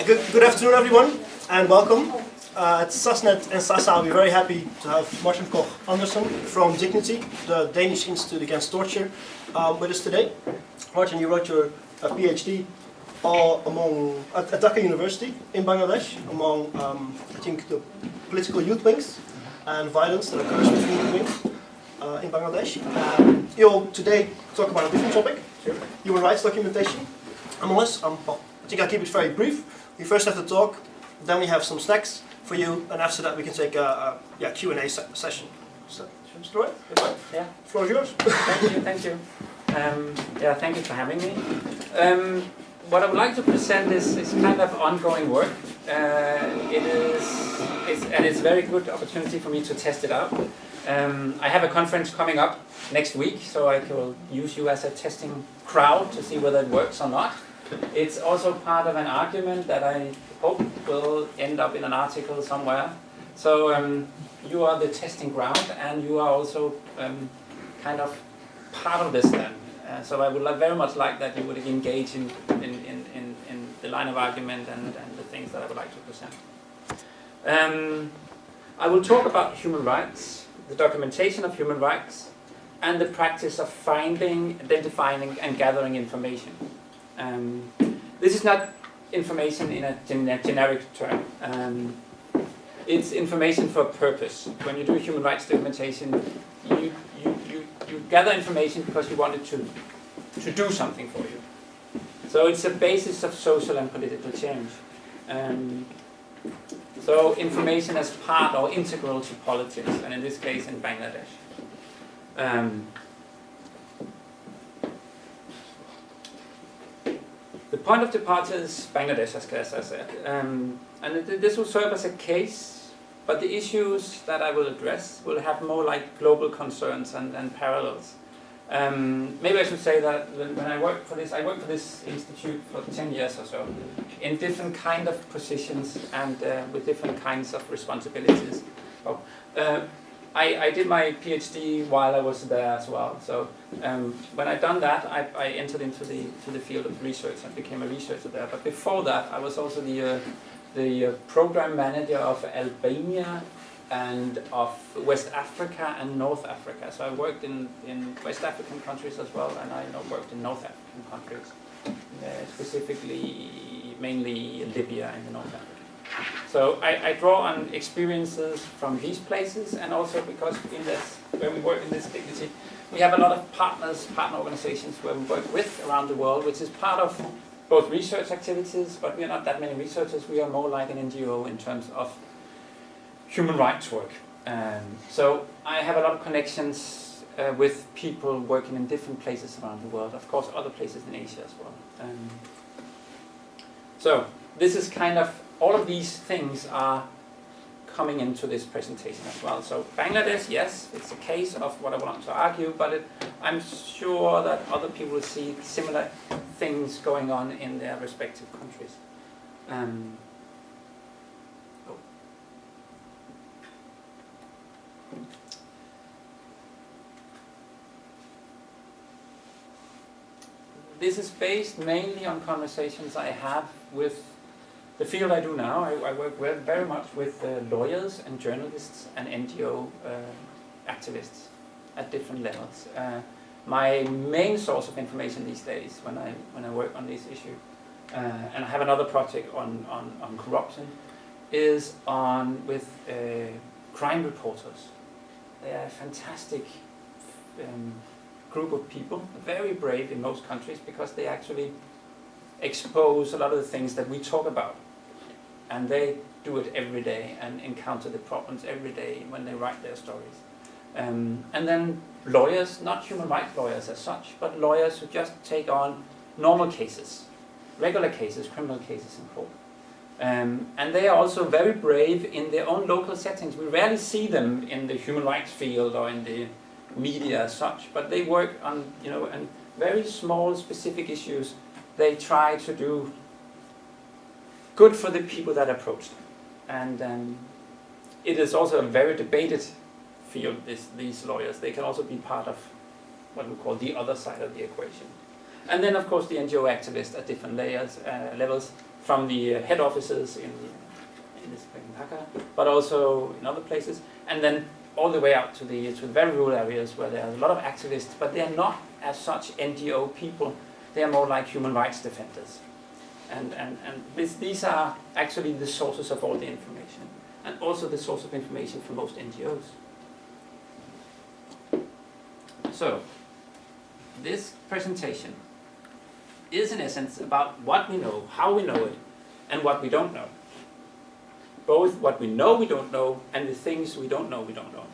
Good afternoon, everyone, and welcome. At Sasnet and SASA, we're very happy to have Morten Koch Andersen from Dignity, the Danish Institute Against Torture, with us today. Morten, you wrote your PhD at Dhaka University in Bangladesh, among, I think, the political youth wings and violence that occurs between the wings in Bangladesh. You'll today talk about a different topic, human rights documentation. I think I'll keep it very brief. We first have to talk, then we have some snacks for you, and after that we can take a Q&A session. So, right? Yeah. The floor is yours. Thank you. Thank you for having me. What I would like to present is kind of ongoing work. It's a very good opportunity for me to test it out. I have a conference coming up next week, so I will use you as a testing crowd to see whether it works or not. It's also part of an argument that I hope will end up in an article somewhere. So you are the testing ground, and you are also kind of part of this then. So I would very much like that you would engage in the line of argument and the things that I would like to present. I will talk about human rights, the documentation of human rights, and the practice of finding, identifying, and gathering information. This is not information in a generic term. It's information for a purpose. When you do human rights documentation, you gather information because you want it to do something for you. So it's a basis of social and political change. So information as part or integral to politics, and in this case in Bangladesh. The point of departure is Bangladesh, as I said, and this will serve as a case, but the issues that I will address will have more like global concerns and parallels. Maybe I should say that when I worked for this institute for 10 years or so, in different kind of positions and with different kinds of responsibilities. I did my PhD while I was there as well. So when I done that, I entered into the field of research and became a researcher there. But before that, I was also the program manager of Albania and of West Africa and North Africa. So I worked in West African countries as well, and I worked in North African countries, specifically mainly Libya and North Africa. So I draw on experiences from these places, and also because where we work in this Dignity, we have a lot of partner organizations where we work with around the world, which is part of both research activities, but we are not that many researchers. We are more like an NGO in terms of human rights work. So I have a lot of connections with people working in different places around the world, of course other places in Asia as well. So this is kind of, all of these things are coming into this presentation as well. So Bangladesh, yes, it's a case of what I want to argue, but I'm sure that other people will see similar things going on in their respective countries. This is based mainly on conversations I have with the field I do now. I work very much with lawyers and journalists and NGO activists at different levels. My main source of information these days, when I work on this issue, and I have another project on corruption, is with crime reporters. They are a fantastic group of people, very brave in most countries, because they actually expose a lot of the things that we talk about, and they do it every day and encounter the problems every day when they write their stories. And then lawyers, not human rights lawyers as such, but lawyers who just take on normal cases, regular cases, criminal cases in court. And they are also very brave in their own local settings. We rarely see them in the human rights field or in the media as such, but they work on, on very small specific issues. They try to do good for the people that approach them. And it is also a very debated field, these lawyers. They can also be part of what we call the other side of the equation. And then, of course, the NGO activists at different levels from the head offices in this Copenhagen, but also in other places, and then all the way out to the very rural areas where there are a lot of activists, but they are not as such NGO people. They are more like human rights defenders. And these are actually the sources of all the information, and also the source of information for most NGOs. So, this presentation is in essence about what we know, how we know it, and what we don't know. Both what we know we don't know, and the things we don't know we don't know.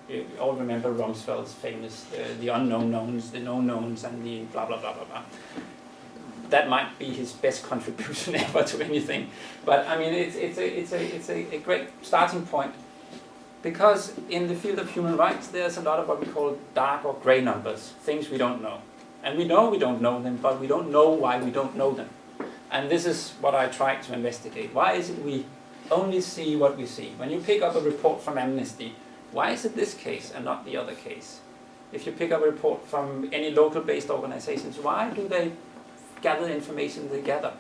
You all remember Rumsfeld's famous, the unknown knowns, the known knowns, and the blah blah blah blah blah. That might be his best contribution ever to anything, but I mean it's a great starting point, because in the field of human rights there's a lot of what we call dark or grey numbers, things we don't know, and we don't know them, but we don't know why we don't know them, and this is what I tried to investigate. Why is it we only see what we see? When you pick up a report from Amnesty, why is it this case and not the other case? If you pick up a report from any local-based organizations, why do they gather information together?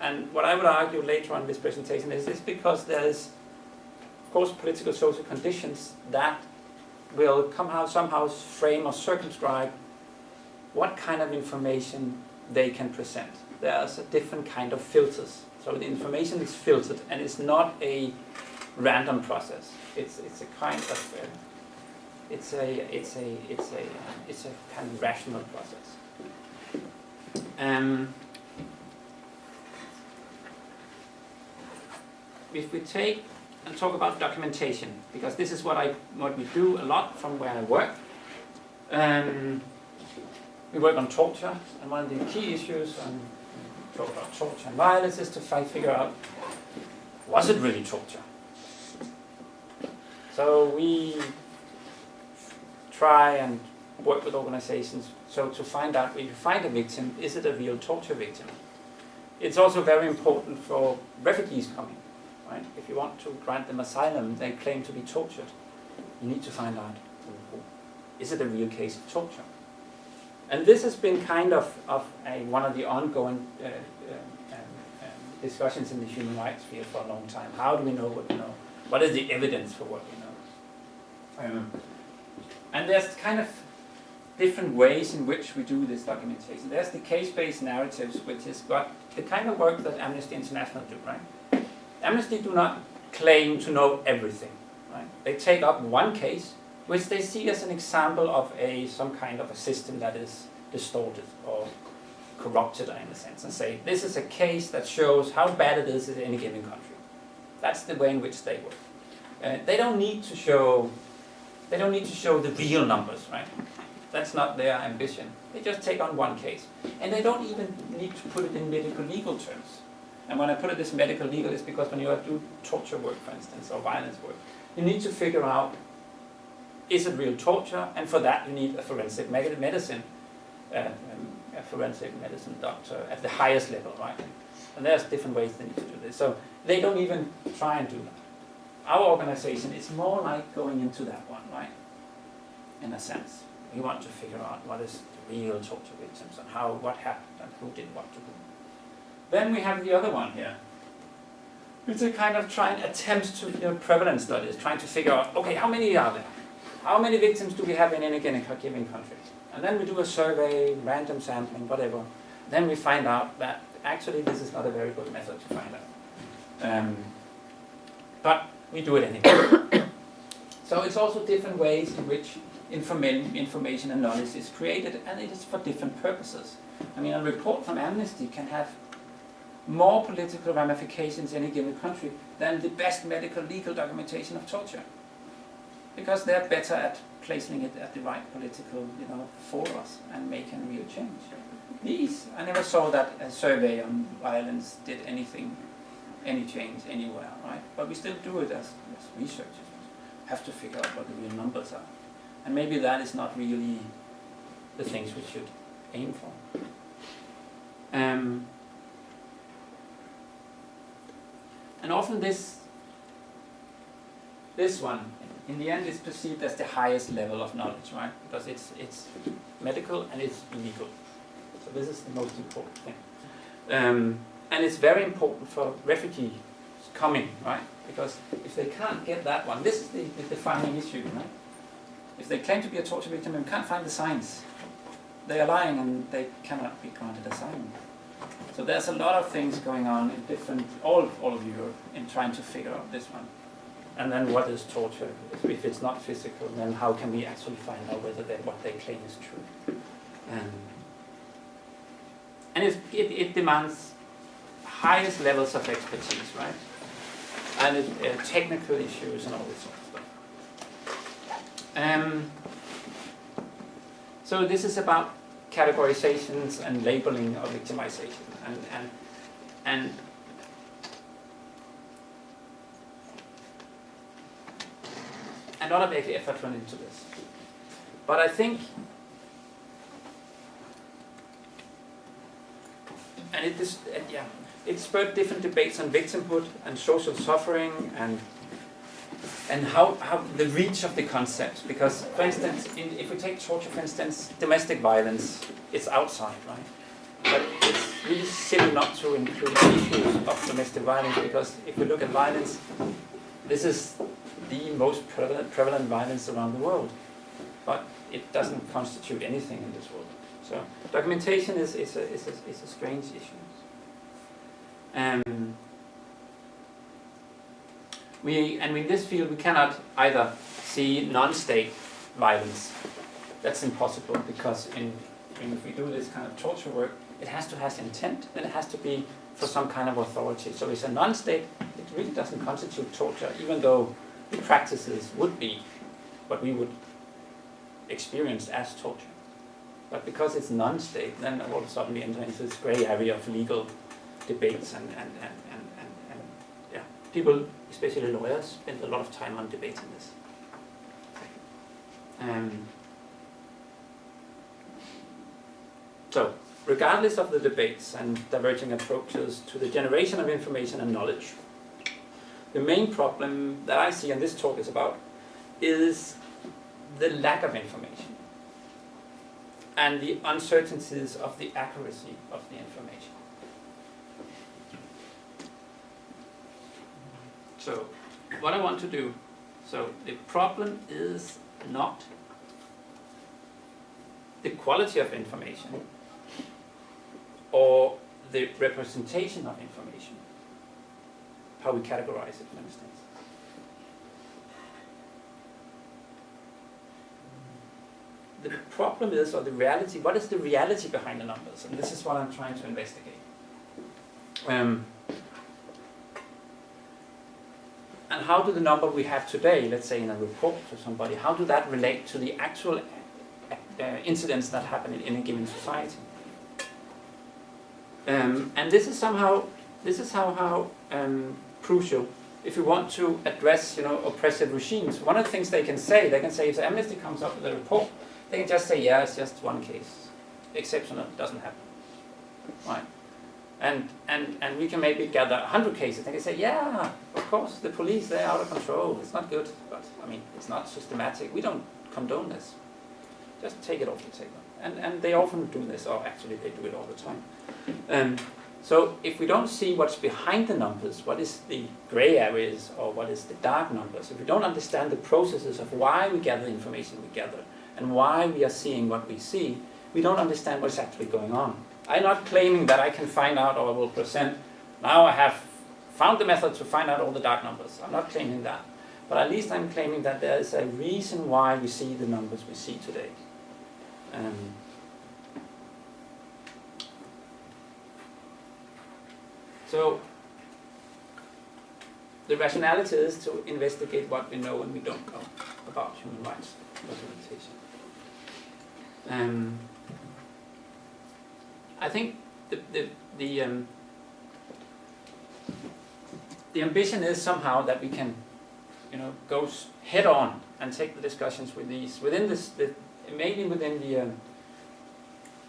And what I would argue later on in this presentation is this, because there's, of course, political social conditions that will somehow frame or circumscribe what kind of information they can present. There's a different kind of filters. So the information is filtered, and it's not a random process. It's a kind of it's a kind of rational process. If we take and talk about documentation, because this is what we do a lot from where I work. We work on torture, and one of the key issues on talk about torture and violence is to figure out, was it really torture? So we try and work with organizations so to find out, when you find a victim, is it a real torture victim? It's also very important for refugees coming, right? If you want to grant them asylum, they claim to be tortured. You need to find out, is it a real case of torture? And this has been kind of one of the ongoing discussions in the human rights field for a long time. How do we know what we know? What is the evidence for what we know? And there's kind of different ways in which we do this documentation. There's the case-based narratives, which is what the kind of work that Amnesty International do, right? Amnesty do not claim to know everything, right? They take up one case, which they see as an example of some kind of a system that is distorted or corrupted in a sense, and say, this is a case that shows how bad it is in any given country. That's the way in which they work. They don't need to show the real numbers, right? That's not their ambition. They just take on one case. And they don't even need to put it in medical legal terms. And when I put it as medical legal, it's because when you do torture work, for instance, or violence work, you need to figure out, is it real torture? And for that you need a forensic medicine, doctor at the highest level, right? And there's different ways they need to do this. So they don't even try and do that. Our organization is more like going into that one, right? In a sense. We want to figure out what is the real torture victims and what happened and who did what to whom. Then we have the other one here. It's a kind of attempts to prevalence studies, trying to figure out, okay, how many are there? How many victims do we have in any given country? And then we do a survey, random sampling, whatever. Then we find out that actually this is not a very good method to find out. But we do it anyway. So it's also different ways in which information and knowledge is created, and it is for different purposes. I mean, a report from Amnesty can have more political ramifications in any given country than the best medical legal documentation of torture, because they're better at placing it at the right political, for us and making real change. I never saw that a survey on violence did any change anywhere, right? But we still do it as researchers. We have to figure out what the real numbers are. And maybe that is not really the things we should aim for. And often this one, in the end, is perceived as the highest level of knowledge, right? Because it's medical and it's legal. So this is the most important thing. And it's very important for refugees coming, right? Because if they can't get that one, this is the defining issue, right? If they claim to be a torture victim and can't find the signs, they are lying and they cannot be granted asylum. So there's a lot of things going on in different, all of Europe, in trying to figure out this one. And then what is torture? If it's not physical, then how can we actually find out whether what they claim is true? And it demands highest levels of expertise, right? And technical issues and all this sort of stuff. So this is about categorizations and labeling of victimization, and a lot of effort went into this. But I think, and it spurred different debates on victimhood and social suffering and how the reach of the concepts. Because, for instance, if we take torture, for instance, domestic violence, it's outside, right? But it's really silly not to include issues of domestic violence, because if we look at violence, this is the most prevalent violence around the world. But it doesn't constitute anything in this world. So documentation is a strange issue. In this field, we cannot either see non-state violence. That's impossible, because if we do this kind of torture work, it has to have intent, and it has to be for some kind of authority. So it's a non-state, it really doesn't constitute torture, even though the practices would be what we would experience as torture. But because it's non-state, then all of a sudden we enter into this grey area of legal debates and yeah, people, especially lawyers, spend a lot of time on debating this. So, regardless of the debates and diverging approaches to the generation of information and knowledge, the main problem that I see, and this talk is about, is the lack of information and the uncertainties of the accuracy of the information. So, what I want to do, so the problem is not the quality of information or the representation of information, how we categorize it, for instance. The problem is, or the reality, what is the reality behind the numbers? And this is what I'm trying to investigate. And how do the number we have today, let's say in a report for somebody, how do that relate to the actual incidents that happen in any given society? And this is somehow crucial if we want to address, oppressive regimes. One of the things they can say if the Amnesty comes up with a report, they can just say, yeah, it's just one case, exceptional, it doesn't happen, right? And we can maybe gather 100 cases. They can say, yeah, of course, the police, they're out of control. It's not good, but it's not systematic. We don't condone this. Just take it off the table. And they often do this, or actually they do it all the time. So if we don't see what's behind the numbers, what is the gray areas, or what is the dark numbers, if we don't understand the processes of why we gather the information we gather, and why we are seeing what we see, we don't understand what's actually going on. I'm not claiming that I can find out, or I will present, now I have found the method to find out all the dark numbers. I'm not claiming that. But at least I'm claiming that there is a reason why we see the numbers we see today. So, the rationality is to investigate what we know and we don't know about human rights documentation. I think the ambition is somehow that we can, go head on and take the discussions with these maybe within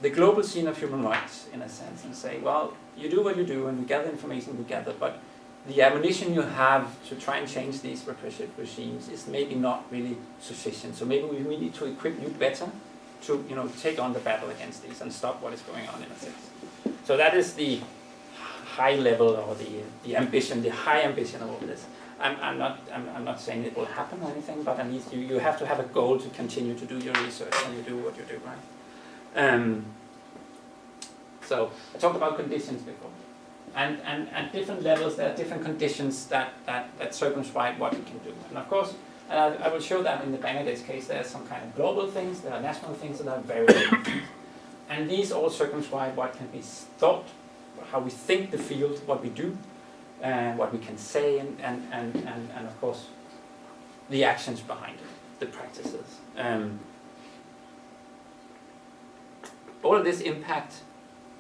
the global scene of human rights, in a sense, and say, well, you do what you do, and we gather information we gather, but the ammunition you have to try and change these repressive regimes is maybe not really sufficient. So maybe we need to equip you better to take on the battle against these and stop what is going on, in a sense. So that is the high level or the ambition, the high ambition of all this. I'm not saying it will happen or anything, but at least you have to have a goal to continue to do your research and you do what you do, right? So I talked about conditions before, and at different levels there are different conditions that circumscribe what you can do. And of course, and I will show that in the Bangladesh case, there are some kind of global things, there are national things, and there are very local things. And these all circumscribe what can be thought, how we think the field, what we do, and what we can say, and of course, the actions behind it, the practices. All of this impact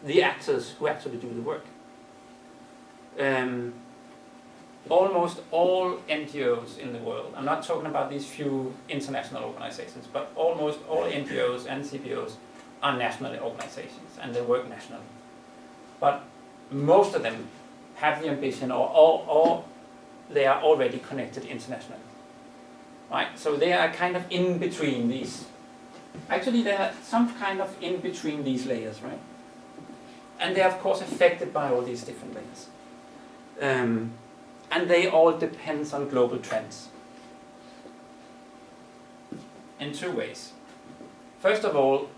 the actors who actually do the work. Almost all NGOs in the world, I'm not talking about these few international organizations, but almost all NGOs and CBOs are national organizations and they work nationally. But most of them have the ambition or they are already connected internationally. Right? So they are kind of in between these. Actually, they are some kind of in between these layers, right? And they are of course affected by all these different layers. And they all depend on global trends. In two ways. First of all,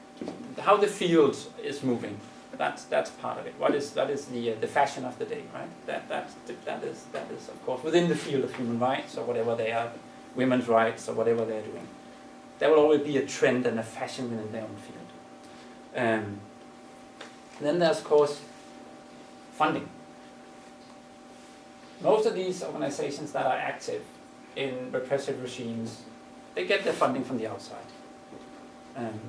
how the field is moving. That's part of it. That is the fashion of the day, right? That is of course within the field of human rights or whatever they are, women's rights or whatever they're doing. There will always be a trend and a fashion within their own field. Then there's of course funding. Most of these organizations that are active in repressive regimes, they get their funding from the outside. And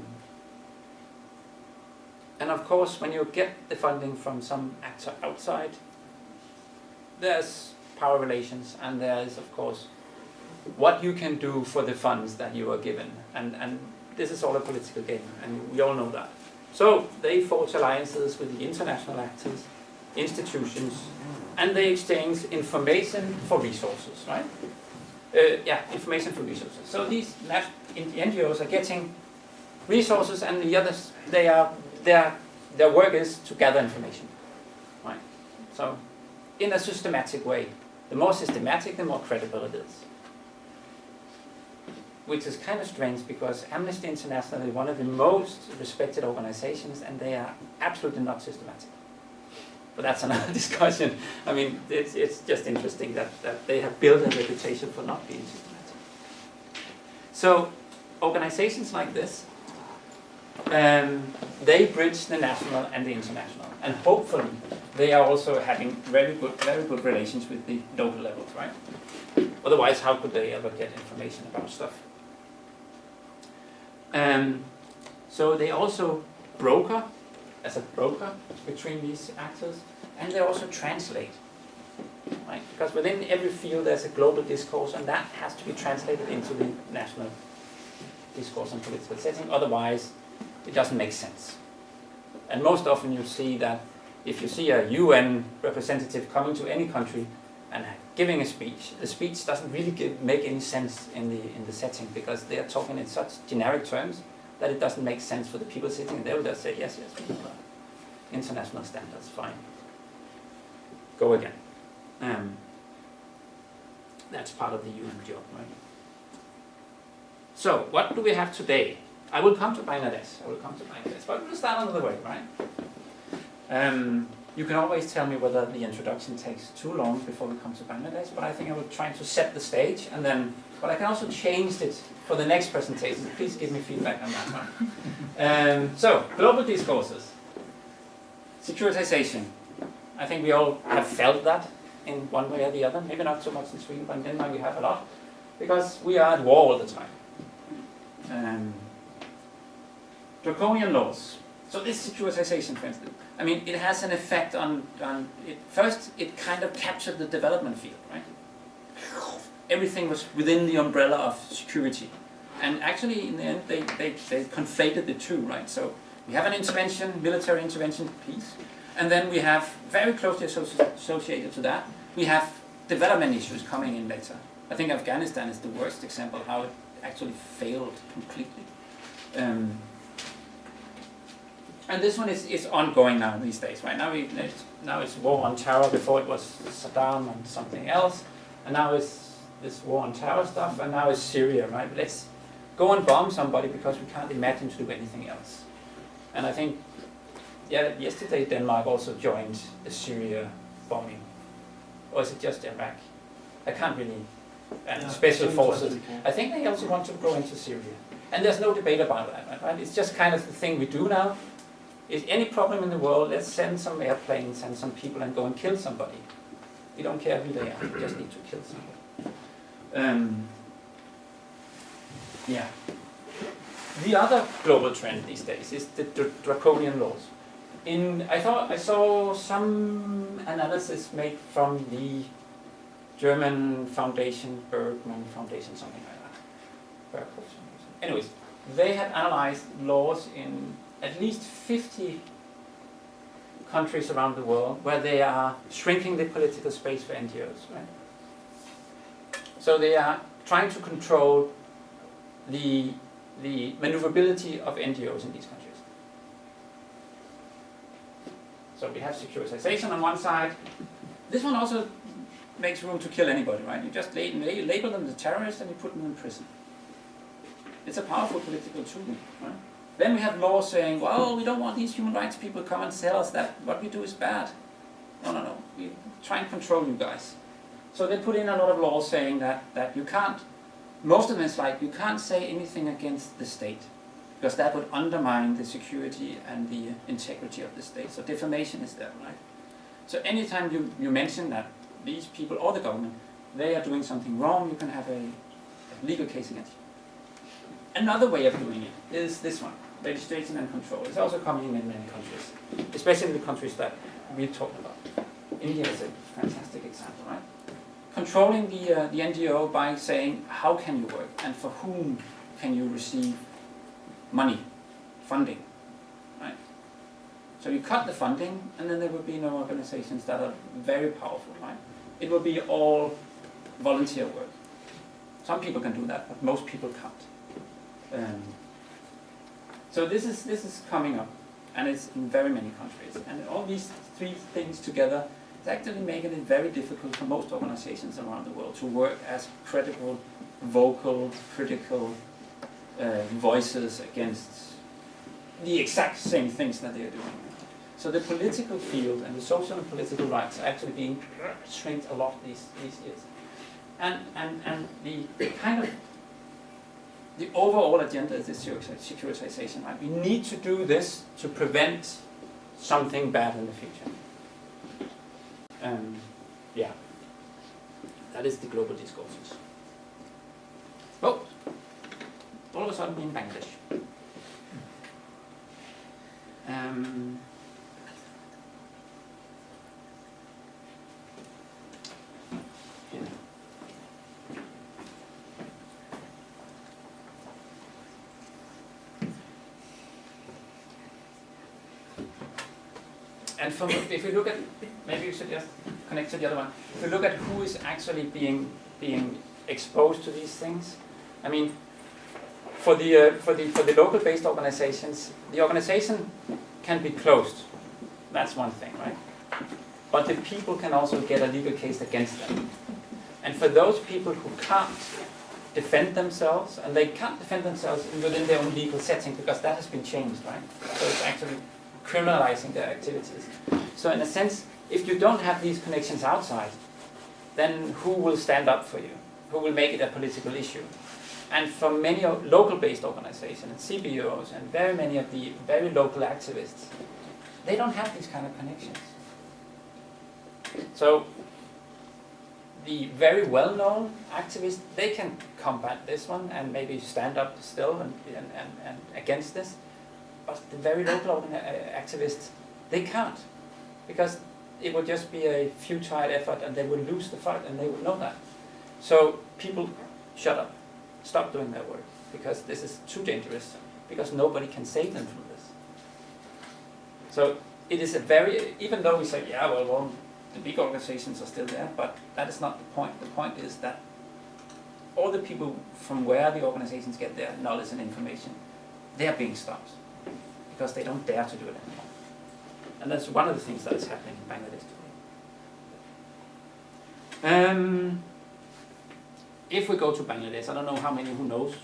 of course, when you get the funding from some actor outside, there's power relations and there's, of course, what you can do for the funds that you are given. And this is all a political game, and we all know that. So they forge alliances with the international actors, institutions, and they exchange information for resources, right? Information for resources. So these NGOs are getting resources, and the others, their work is to gather information, right? So, in a systematic way. The more systematic, the more credible it is. Which is kind of strange because Amnesty International is one of the most respected organizations, and they are absolutely not systematic. But that's another discussion. I mean, it's just interesting that they have built a reputation for not being systematic. So, organizations like this, they bridge the national and the international, and hopefully they are also having very good relations with the local levels, right? Otherwise, how could they ever get information about stuff? So they also broker between these actors, and they also translate, right? Because within every field there's a global discourse, and that has to be translated into the national discourse and political setting. Otherwise, it doesn't make sense. And most often you see that if you see a UN representative coming to any country and giving a speech, the speech doesn't really make any sense in the setting because they are talking in such generic terms that it doesn't make sense for the people sitting, and they will just say, yes, we know that. International standards, fine. Go again. That's part of the UN job, right? So, what do we have today? I will come to Bangladesh, but we'll start another way, right? You can always tell me whether the introduction takes too long before we come to Bangladesh, but I think I will try to set the stage, and then, but I can also change it for the next presentation. Please give me feedback on that one. So, global discourses. Securitization. I think we all have felt that in one way or the other. Maybe not so much in Sweden, but in Denmark we have a lot. Because we are at war all the time. Draconian laws. So this securitization, for instance, I mean, it has an effect on it. First, it kind of captured the development field, right? Everything was within the umbrella of security. And actually, in the end, they conflated the two, right? So we have an intervention, military intervention, peace. And then we have, very closely associated to that, we have development issues coming in later. I think Afghanistan is the worst example how it actually failed completely. And this one is ongoing now these days, right? Now now it's war on terror. Before it was Saddam and something else, and now it's this war on terror stuff, and now it's Syria, right? Let's go and bomb somebody because we can't imagine to do anything else. And I think, yeah, yesterday Denmark also joined the Syria bombing, or is it just Iraq? I can't really. And special forces. I think they also want to go into Syria. And there's no debate about that, right? It's just kind of the thing we do now. Is any problem in the world, let's send some airplanes and some people and go and kill somebody. We don't care who they are, we just need to kill somebody. Yeah. The other global trend these days is the Draconian Laws. I saw some analysis made from the German foundation, Bergman Foundation, something like that. Anyways, they had analyzed laws in at least 50 countries around the world where they are shrinking the political space for NGOs, right? So they are trying to control the maneuverability of NGOs in these countries. So we have securitization on one side. This one also makes room to kill anybody, right? You just label them as terrorists and you put them in prison. It's a powerful political tool, right? Then we have laws saying, well, we don't want these human rights people to come and tell us that what we do is bad. No. We try and control you guys. So they put in a lot of laws saying that you can't, most of them is like, you can't say anything against the state because that would undermine the security and the integrity of the state. So defamation is there, right? So anytime you mention that these people or the government, they are doing something wrong, you can have a legal case against you. Another way of doing it is this one, legislation and control. It's also coming in many countries, especially in the countries that we talked about. India is a fantastic example, right? Controlling the NGO by saying, how can you work and for whom can you receive money, funding, right? So you cut the funding and then there will be no organizations that are very powerful, right? It will be all volunteer work. Some people can do that, but most people can't. So this is coming up, and it's in very many countries. And all these three things together is actually making it very difficult for most organizations around the world to work as credible, vocal, critical voices against the exact same things that they are doing. So the political field and the social and political rights are actually being shrinked a lot these years. And the kind of the overall agenda is this securitization, right? We need to do this to prevent something bad in the future. Yeah, that is the global discourses. Oh, all of a sudden in Bangladesh. And if you look at, maybe you should just connect to the other one. If you look at who is actually being exposed to these things, I mean, for the local-based organizations, the organization can be closed. That's one thing, right? But the people can also get a legal case against them. And for those people who can't defend themselves, and they can't defend themselves within their own legal setting because that has been changed, right? So it's actually criminalizing their activities. So in a sense, if you don't have these connections outside, then who will stand up for you? Who will make it a political issue? And for many local-based organizations, CBOs, and very many of the very local activists, they don't have these kind of connections. So the very well-known activists, they can combat this one and maybe stand up still and against this. But the very local activists, they can't, because it would just be a futile effort and they would lose the fight and they would know that. So people shut up, stop doing their work, because this is too dangerous, because nobody can save them from this. So it is a very, even though we say, yeah, well, the big organizations are still there, but that is not the point. The point is that all the people from where the organizations get their knowledge and information, they are being stopped, because they don't dare to do it anymore. And that's one of the things that is happening in Bangladesh today. If we go to Bangladesh, I don't know how many who knows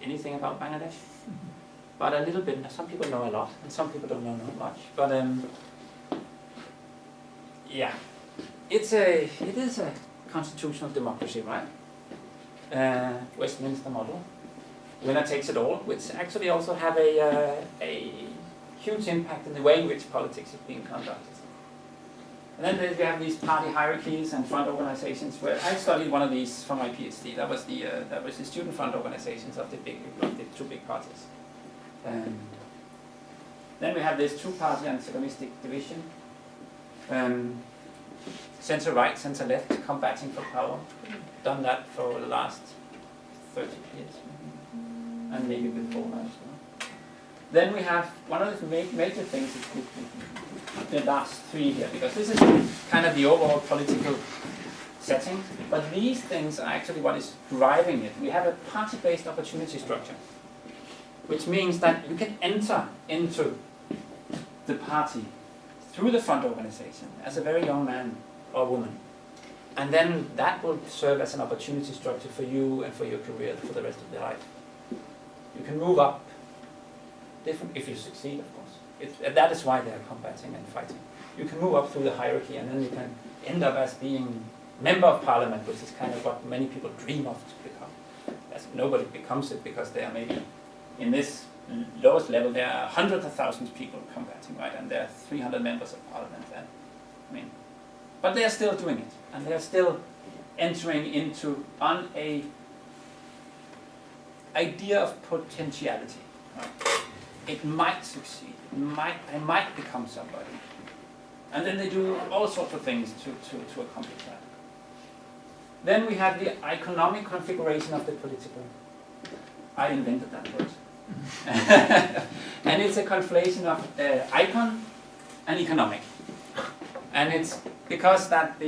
anything about Bangladesh, but a little bit. Some people know a lot, and some people don't know much. But yeah, it is a constitutional democracy, right? Westminster model. Winner takes it all, which actually also have a huge impact in the way in which politics is being conducted. And then we have these party hierarchies and front organizations. Where I studied one of these for my PhD. That was the student front organizations of the two big parties. Then we have this two-party antagonistic division. Center-right, center-left, combating for power. Done that for the last 30 years, and maybe before that as well. Then we have one of the major things is the last three here, because this is kind of the overall political setting, but these things are actually what is driving it. We have a party-based opportunity structure, which means that you can enter into the party through the front organization as a very young man or woman. And then that will serve as an opportunity structure for you and for your career for the rest of your life. You can move up, different if you succeed, of course. That is why they are combating and fighting. You can move up through the hierarchy, and then you can end up as being member of parliament, which is kind of what many people dream of to become. As nobody becomes it because they are maybe in this lowest level. There are hundreds of thousands of people combating, right? And there are 300 members of parliament. And I mean, but they are still doing it, and they are still entering into on a idea of potentiality. Right? It might succeed. I might become somebody. And then they do all sorts of things to accomplish that. Then we have the economic configuration of the political. I invented that word. And it's a conflation of icon and economic. And it's because that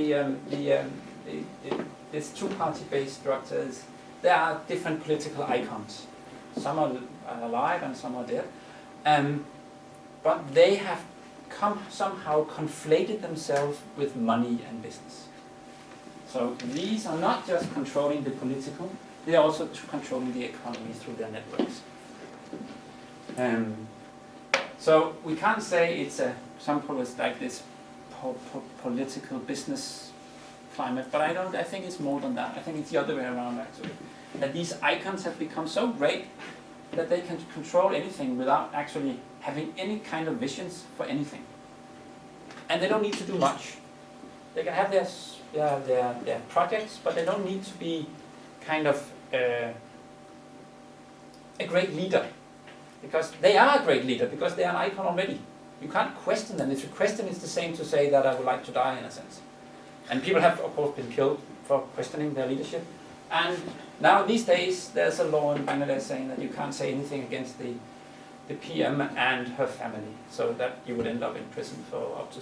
this two-party-based structures, there are different political icons. Some are alive and some are dead. But they have somehow conflated themselves with money and business. So these are not just controlling the political, they are also controlling the economy through their networks. So we can't say it's some politics like this political business climate, but I think it's more than that. I think it's the other way around actually. That these icons have become so great that they can control anything without actually having any kind of visions for anything. And they don't need to do much. They can have their projects, but they don't need to be kind of a great leader. Because they are a great leader, because they are an icon already. You can't question them. If you question, it's the same to say that I would like to die, in a sense. And people have, of course, been killed for questioning their leadership. And now these days, there's a law in Bangladesh saying that you can't say anything against the PM and her family, so that you would end up in prison for up to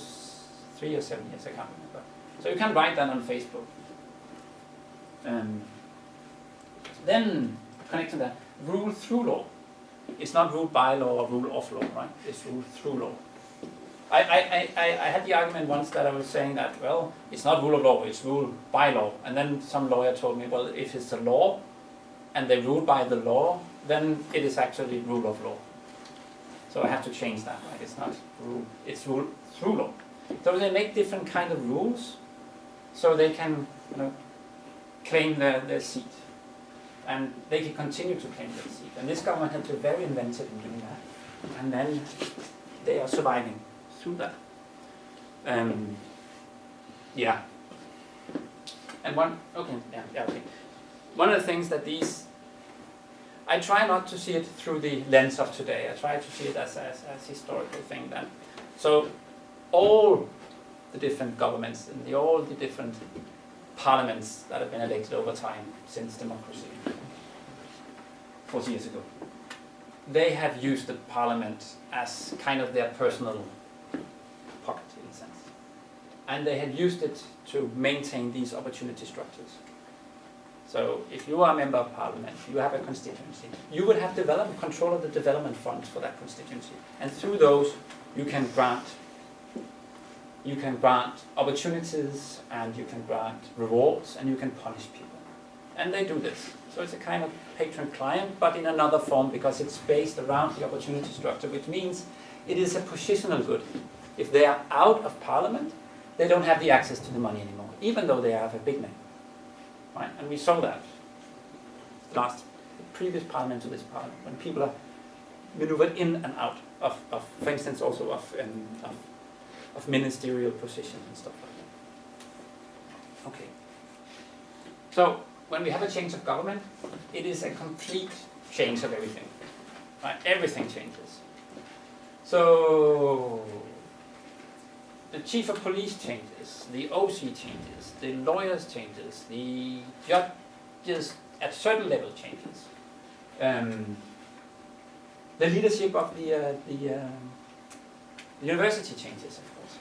3 or 7 years, I can't remember. So you can write that on Facebook. Then, connecting that, rule through law. It's not ruled by law or rule of law, right? It's ruled through law. I had the argument once that I was saying that, well, it's not rule of law, it's ruled by law. And then some lawyer told me, well, if it's a law and they rule by the law, then it is actually rule of law. So I have to change that, right? It's not rule, it's rule through law. So they make different kind of rules so they can claim their seat. And they can continue to claim their seat. And this government has been very inventive in doing that. And then they are surviving through that. Yeah. And one of the things that these, I try not to see it through the lens of today. I try to see it as a historical thing then. So all the different governments and all the different parliaments that have been elected over time since democracy 40 years ago, they have used the parliament as kind of their personal pocket in a sense. And they have used it to maintain these opportunity structures. So if you are a member of parliament, you have a constituency, you would have control of the development funds for that constituency. And through those, you can grant You can grant opportunities, and you can grant rewards, and you can punish people. And they do this. So it's a kind of patron-client, but in another form, because it's based around the opportunity structure, which means it is a positional good. If they are out of parliament, they don't have the access to the money anymore, even though they have a big name. Right? And we saw that last previous parliament to this parliament, when people are maneuvered in and out of for instance, also of ministerial positions and stuff like that. Okay. So when we have a change of government, it is a complete change of everything. Right? Everything changes. So the chief of police changes, the OC changes, the lawyers changes, the judges at certain level changes. The leadership of the university changes, of course.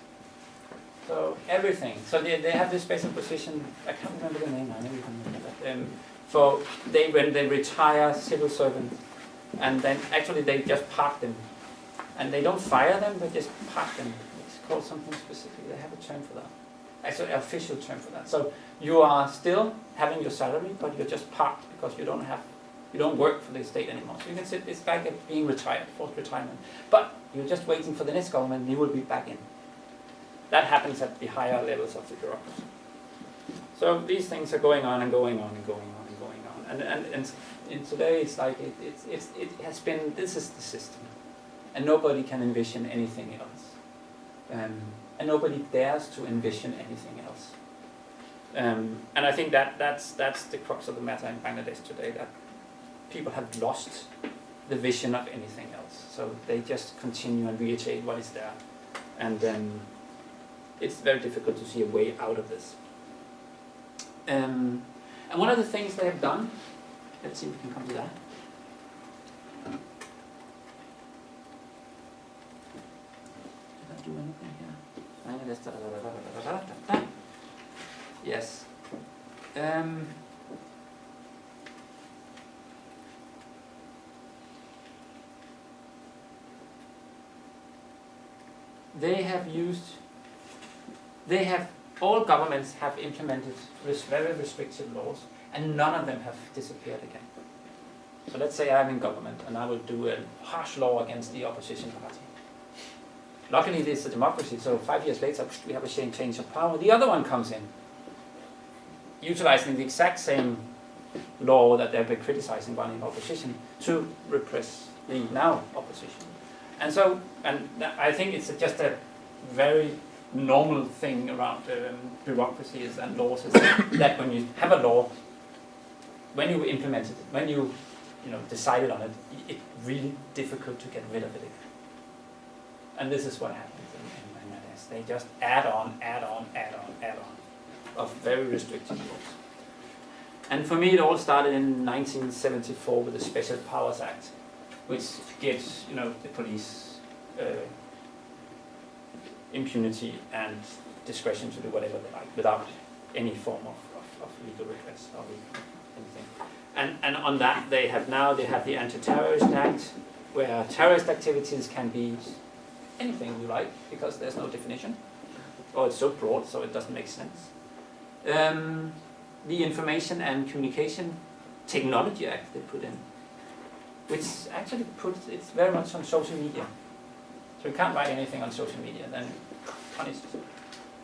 So everything. So they have this special position. I can't remember the name now. Maybe you can remember that. When they retire civil servants, and then actually they just park them, and they don't fire them, but just park them. It's called something specific. They have a term for that. Actually, an official term for that. So you are still having your salary, but you're just parked because you don't work for the state anymore. So you can sit, it's like being retired, forced retirement. But you're just waiting for the next government, and you will be back in. That happens at the higher levels of the bureaucracy. So these things are going on and going on and going on and going on. And today it's like it has been, this is the system. And nobody can envision anything else. And nobody dares to envision anything else. And I think that's the crux of the matter in Bangladesh today, that people have lost the vision of anything else. So they just continue and reiterate what is there. And then it's very difficult to see a way out of this. And one of the things they have done, let's see if we can come to that. Did I do anything here? Yes. All governments have implemented very restrictive laws, and none of them have disappeared again. So let's say I'm in government, and I will do a harsh law against the opposition party. Luckily, this is a democracy, so 5 years later, we have a change of power. The other one comes in, utilizing the exact same law that they've been criticizing one in opposition to repress the now opposition. And I think it's just a very normal thing around bureaucracies and laws is that when you have a law, when you implement it, when you decided on it, it's really difficult to get rid of it again. And this is what happens in Bangladesh. They just add on of very restrictive laws. And for me, it all started in 1974 with the Special Powers Act, which gives the police impunity and discretion to do whatever they like without any form of legal redress or anything. And on that, they have the Anti-Terrorist Act, where terrorist activities can be anything you like because there's no definition, or it's so broad so it doesn't make sense. The Information and Communication Technology Act they put in, which actually it's very much on social media. So you can't write anything on social media, then punished,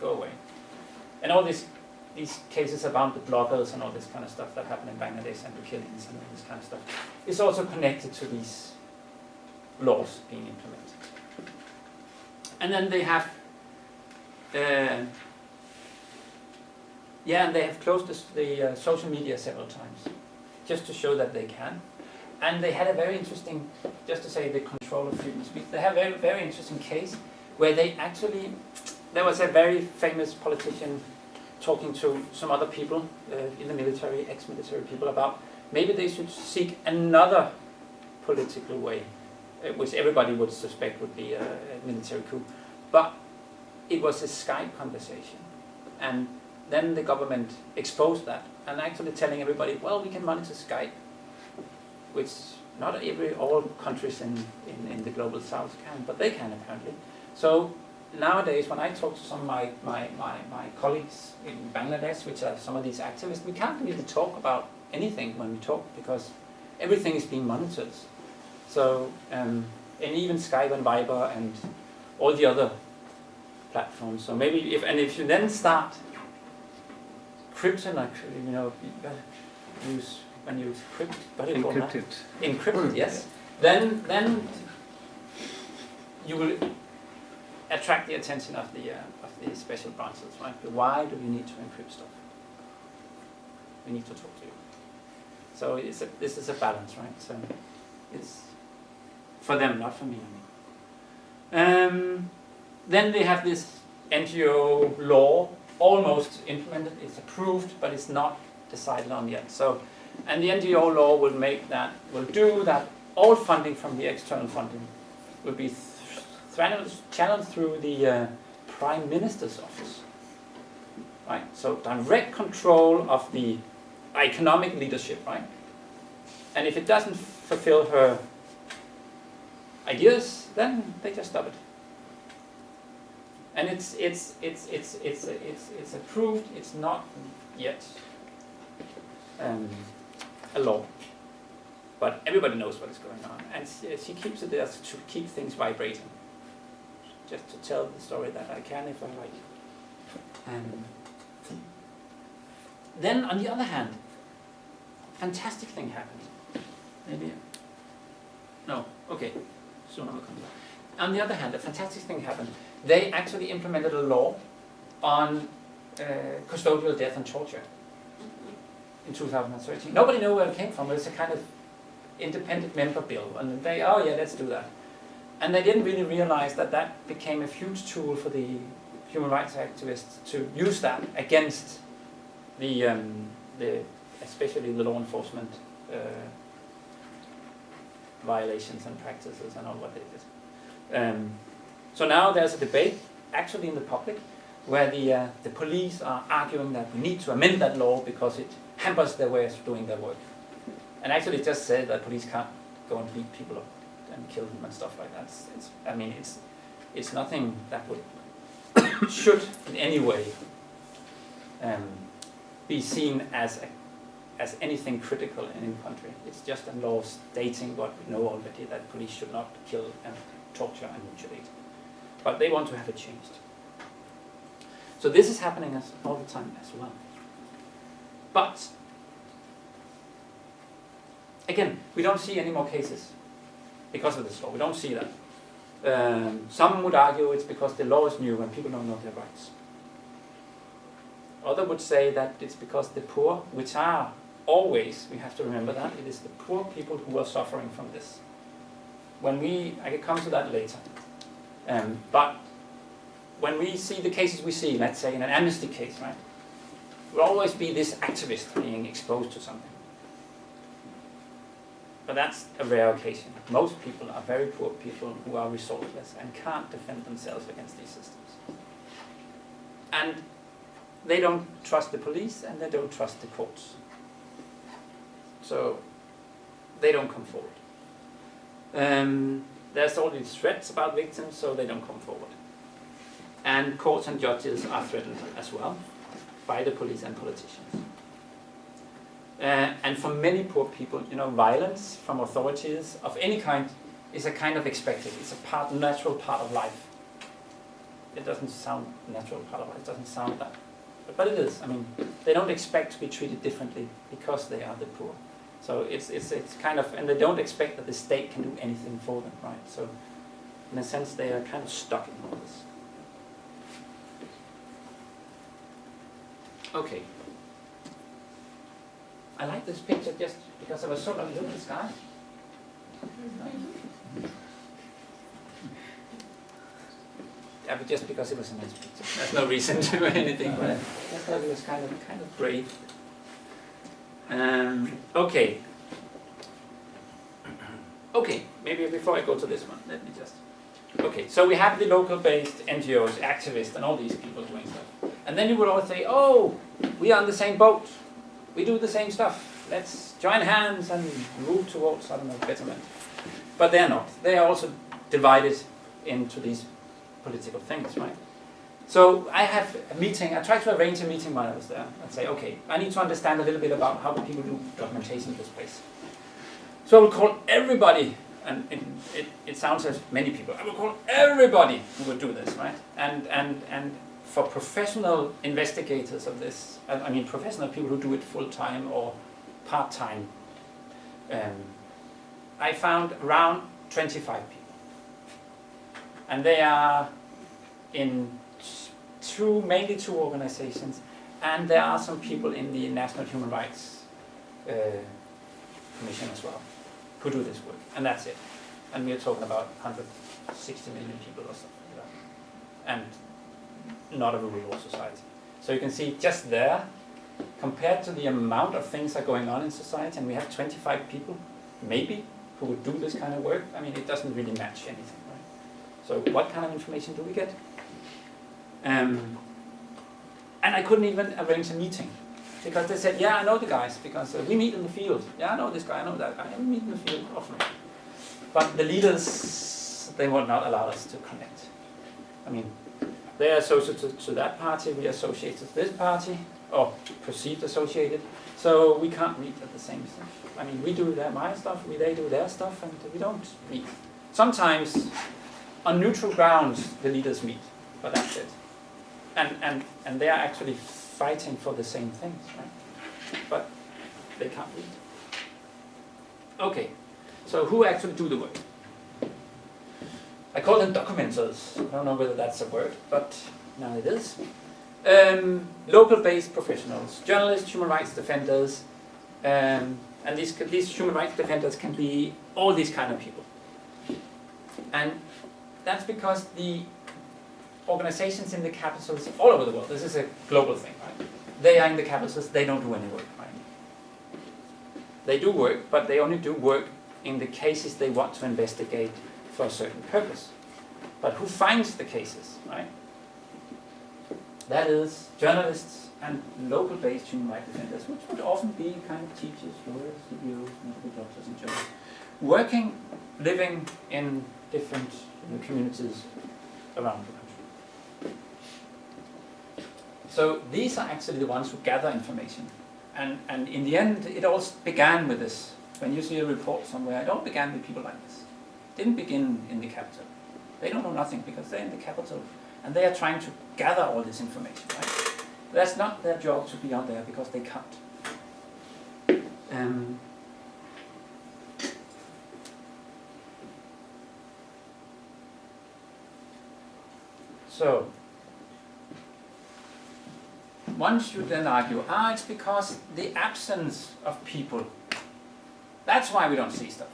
go away. And all these cases about the bloggers and all this kind of stuff that happen in Bangladesh and the killings and all this kind of stuff is also connected to these laws being implemented. And then they have, and they have closed the social media several times, just to show that they can. And they had a very interesting, just to say the control of freedom of speech, they have a very, very interesting case where there was a very famous politician talking to some other people in the military, ex-military people, about maybe they should seek another political way, which everybody would suspect would be a military coup. But it was a Skype conversation. And then the government exposed that, and actually telling everybody, well, we can monitor Skype, which not all countries in the global south can, but they can apparently. So nowadays, when I talk to some of my colleagues in Bangladesh, which are some of these activists, we can't really talk about anything when we talk because everything is being monitored. So, and even Skype and Viber and all the other platforms. So maybe if you then start encryption, you know, when you encrypt, yes, then you will attract the attention of the special branches, right? But why do you need to encrypt stuff? We need to talk to you. So this is a balance, right? So it's for them, not for me. Then they have this NGO law almost implemented. It's approved, but it's not decided on yet. So, and the NGO law will do that. All funding from the external funding will be channeled through the Prime Minister's office, right? So direct control of the economic leadership, right? And if it doesn't fulfill her ideas, then they just stop it. And it's approved. It's not yet a law, but everybody knows what is going on, and she keeps it there to keep things vibrating, just to tell the story that I can if I like. Then on the other hand, fantastic thing happened. Maybe no. Okay, soon I will come back. On the other hand, a fantastic thing happened. They actually implemented a law on custodial death and torture in 2013. Nobody knew where it came from. It's a kind of independent member bill, and they, oh yeah, let's do that. And they didn't really realize that that became a huge tool for the human rights activists to use that against the especially the law enforcement violations and practices and all what they did. So now there's a debate, actually in the public, where the police are arguing that we need to amend that law because it hampers their way of doing their work. And actually it just said that police can't go and beat people up and kill them and stuff like that. It's nothing that would should in any way be seen as anything critical in any country. It's just a law stating what we know already, that police should not kill and torture and mutilate. But they want to have it changed. So this is happening all the time as well. But again, we don't see any more cases because of this law. We don't see that. Some would argue it's because the law is new and people don't know their rights. Others would say that it's because the poor, which are always, we have to remember that, it is the poor people who are suffering from this. I can come to that later. But when we see the cases we see, let's say in an amnesty case, right, will always be this activist being exposed to something. But that's a rare occasion. Most people are very poor people who are resourceless and can't defend themselves against these systems. And they don't trust the police and they don't trust the courts. So they don't come forward. There's all these threats about victims, so they don't come forward. And courts and judges are threatened as well by the police and politicians. And for many poor people, violence from authorities of any kind is a kind of expected. It's a natural part of life. It doesn't sound natural part of life. It doesn't sound that, but it is. I mean, they don't expect to be treated differently because they are the poor. So it's kind of, and they don't expect that the state can do anything for them, right? So in a sense, they are kind of stuck in all this. Okay. I like this picture just because I was so lucky. Look at the sky. Yeah, but just because it was a nice picture. There's no reason to do anything, but I just thought it was kind of brave. Okay. Okay, maybe before I go to this one, let me just... Okay, so we have the local-based NGOs, activists, and all these people doing stuff. And then you will all say, oh, we are on the same boat. We do the same stuff. Let's join hands and move towards, betterment. But they're not. They are also divided into these political things, right? So I have a meeting, I tried to arrange a meeting while I was there and say, okay, I need to understand a little bit about how people do documentation in this place. So I will call everybody, and it sounds as many people, I will call everybody who would do this, right? And for professional investigators of this, I mean professional people who do it full-time or part-time, I found around 25 people. And they are in mainly two organizations, and there are some people in the National Human Rights Commission as well, who do this work, and that's it. And we are talking about 160 million people or something like that, and not a rural society. So you can see just there, compared to the amount of things that are going on in society, and we have 25 people, maybe, who would do this kind of work, I mean, it doesn't really match anything, right? So what kind of information do we get? And I couldn't even arrange a meeting, because they said, yeah, I know the guys, because we meet in the field. Yeah, I know this guy, I know that guy, we meet in the field often. But the leaders, they would not allow us to connect. I mean, they are associated to that party, we are associated to this party, or perceived associated, so we can't meet at the same stuff. I mean, we do my stuff, they do their stuff, and we don't meet. Sometimes, on neutral grounds, the leaders meet, but that's it. And they are actually fighting for the same things, right? But they can't meet. Okay, so who actually do the work? I call them documenters. I don't know whether that's a word, but now it is. Local-based professionals, journalists, human rights defenders, and these human rights defenders can be all these kind of people. And that's because the organizations in the capitals all over the world, this is a global thing, right? They are in the capitals, they don't do any work, right? They do work, but they only do work in the cases they want to investigate for a certain purpose. But who finds the cases, right? That is journalists and local-based human rights defenders, which would often be kind of teachers, lawyers, CBOs, medical doctors, and journalists, working, living in different communities around the country. So these are actually the ones who gather information. And in the end, it all began with this. When you see a report somewhere, it all began with people like this. It didn't begin in the capital. They don't know nothing because they're in the capital and they are trying to gather all this information, right? That's not their job to be out there because they can't. So, one should then argue, it's because the absence of people. That's why we don't see stuff.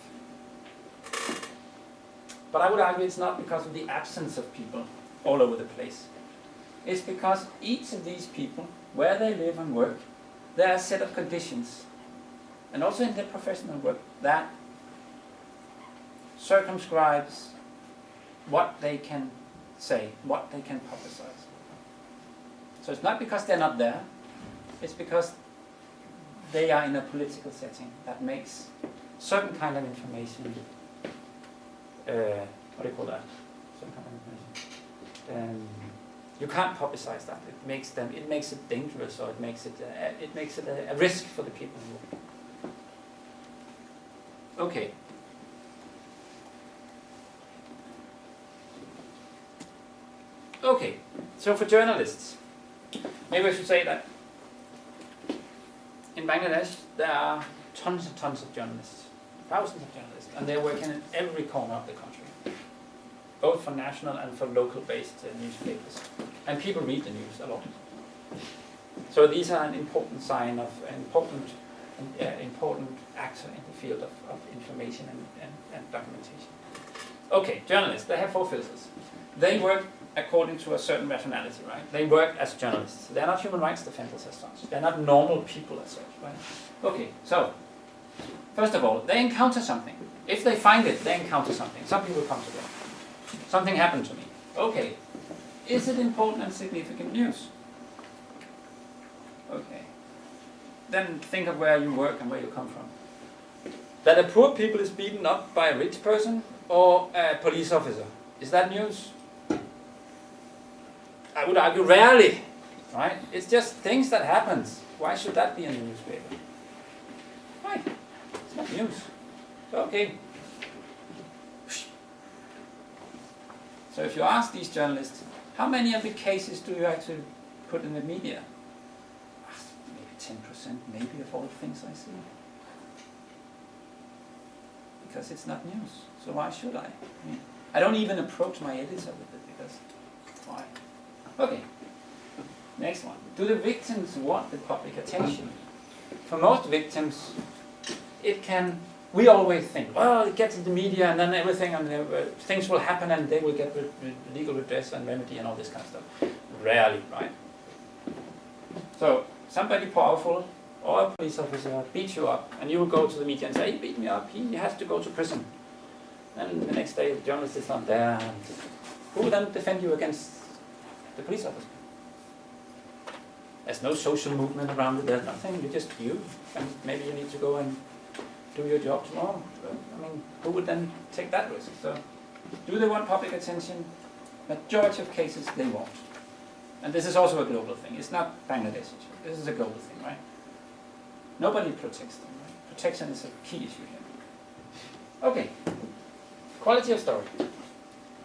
But I would argue it's not because of the absence of people all over the place. It's because each of these people, where they live and work, there are a set of conditions, and also in their professional work, that circumscribes what they can say, what they can publicize. So it's not because they're not there, it's because they are in a political setting that makes certain kind of information, what do you call that? Certain kind of information. You can't publicize that. It makes it dangerous, or it makes it a risk for the people who. Okay. Okay. So for journalists, maybe I should say that in Bangladesh there are tons and tons of journalists, thousands of journalists, and they're working in every corner of the country, both for national and for local-based newspapers. And people read the news a lot. So these are an important sign of an important actor in the field of information and documentation. Okay, journalists, they have 4 filters. They work according to a certain rationality, right? They work as journalists. They're not human rights defenders as such. They're not normal people as such, right? Okay, so, first of all, they encounter something. If they find it, they encounter something. Some people come to them. Something happened to me. Okay. Is it important and significant news? Okay. Then think of where you work and where you come from. That a poor people is beaten up by a rich person or a police officer. Is that news? I would argue rarely, right? It's just things that happens. Why should that be in the newspaper? Why? It's not news. Okay. So if you ask these journalists, how many of the cases do you actually put in the media? Maybe 10%, maybe, of all the things I see. Because it's not news. So why should I? I don't even approach my editor with it, because why? Okay. Next one. Do the victims want the public attention? For most victims, it can. We always think, well, it gets in the media, and then everything, and things will happen, and they will get legal redress and remedy and all this kind of stuff. Rarely, right? So somebody powerful or a police officer beats you up, and you will go to the media and say, he beat me up, he has to go to prison. And the next day, the journalist is not there. And who will then defend you against the police officer? There's no social movement around it, there's nothing, you're just you. And maybe you need to go and do your job tomorrow. I mean, who would then take that risk? So, do they want public attention? Majority of cases, they won't. And this is also a global thing. It's not Bangladesh. This is a global thing, right? Nobody protects them, right? Protection is a key issue here. Okay. Quality of story.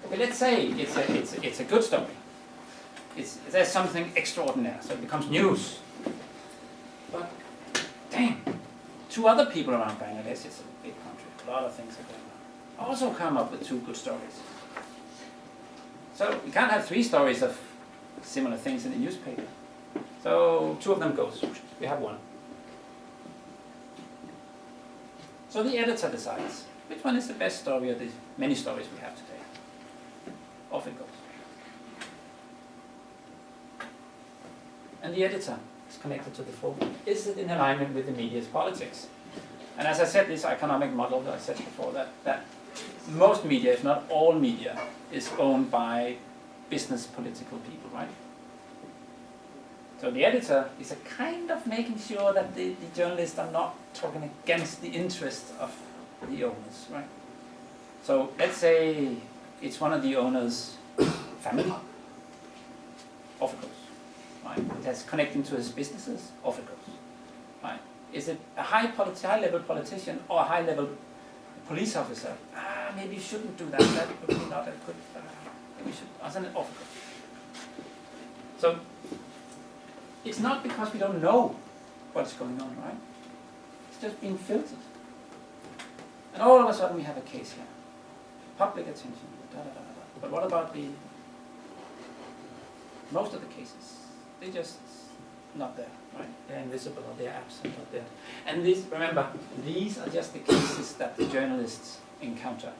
Okay, let's say it's a good story. There's something extraordinary, so it becomes news. But, dang, 2 other people around Bangladesh, it's a big country, a lot of things are going on, also come up with 2 good stories. So we can't have 3 stories of similar things in the newspaper. So 2 of them goes, we have 1. So the editor decides, which one is the best story of the many stories we have today? Off it goes. And the editor is connected to the form. Is it in alignment with the media's politics? And as I said, this economic model that I said before, that most media, if not all media, is owned by business political people, right? So the editor is a kind of making sure that the journalists are not talking against the interest of the owners, right? So let's say it's one of the owners' family. Off it goes. Right? It has connecting to his businesses, off it goes. Right? Is it a high-level politician or a high-level police officer? Maybe you shouldn't do that. That would be not a good. Maybe we should. Off it goes. So it's not because we don't know what's going on, right? It's just being filtered. And all of a sudden we have a case here. Public attention. But what about most of the cases? They're just not there, right? They're invisible or they're absent or they're... And remember, these are just the cases that the journalists encounter.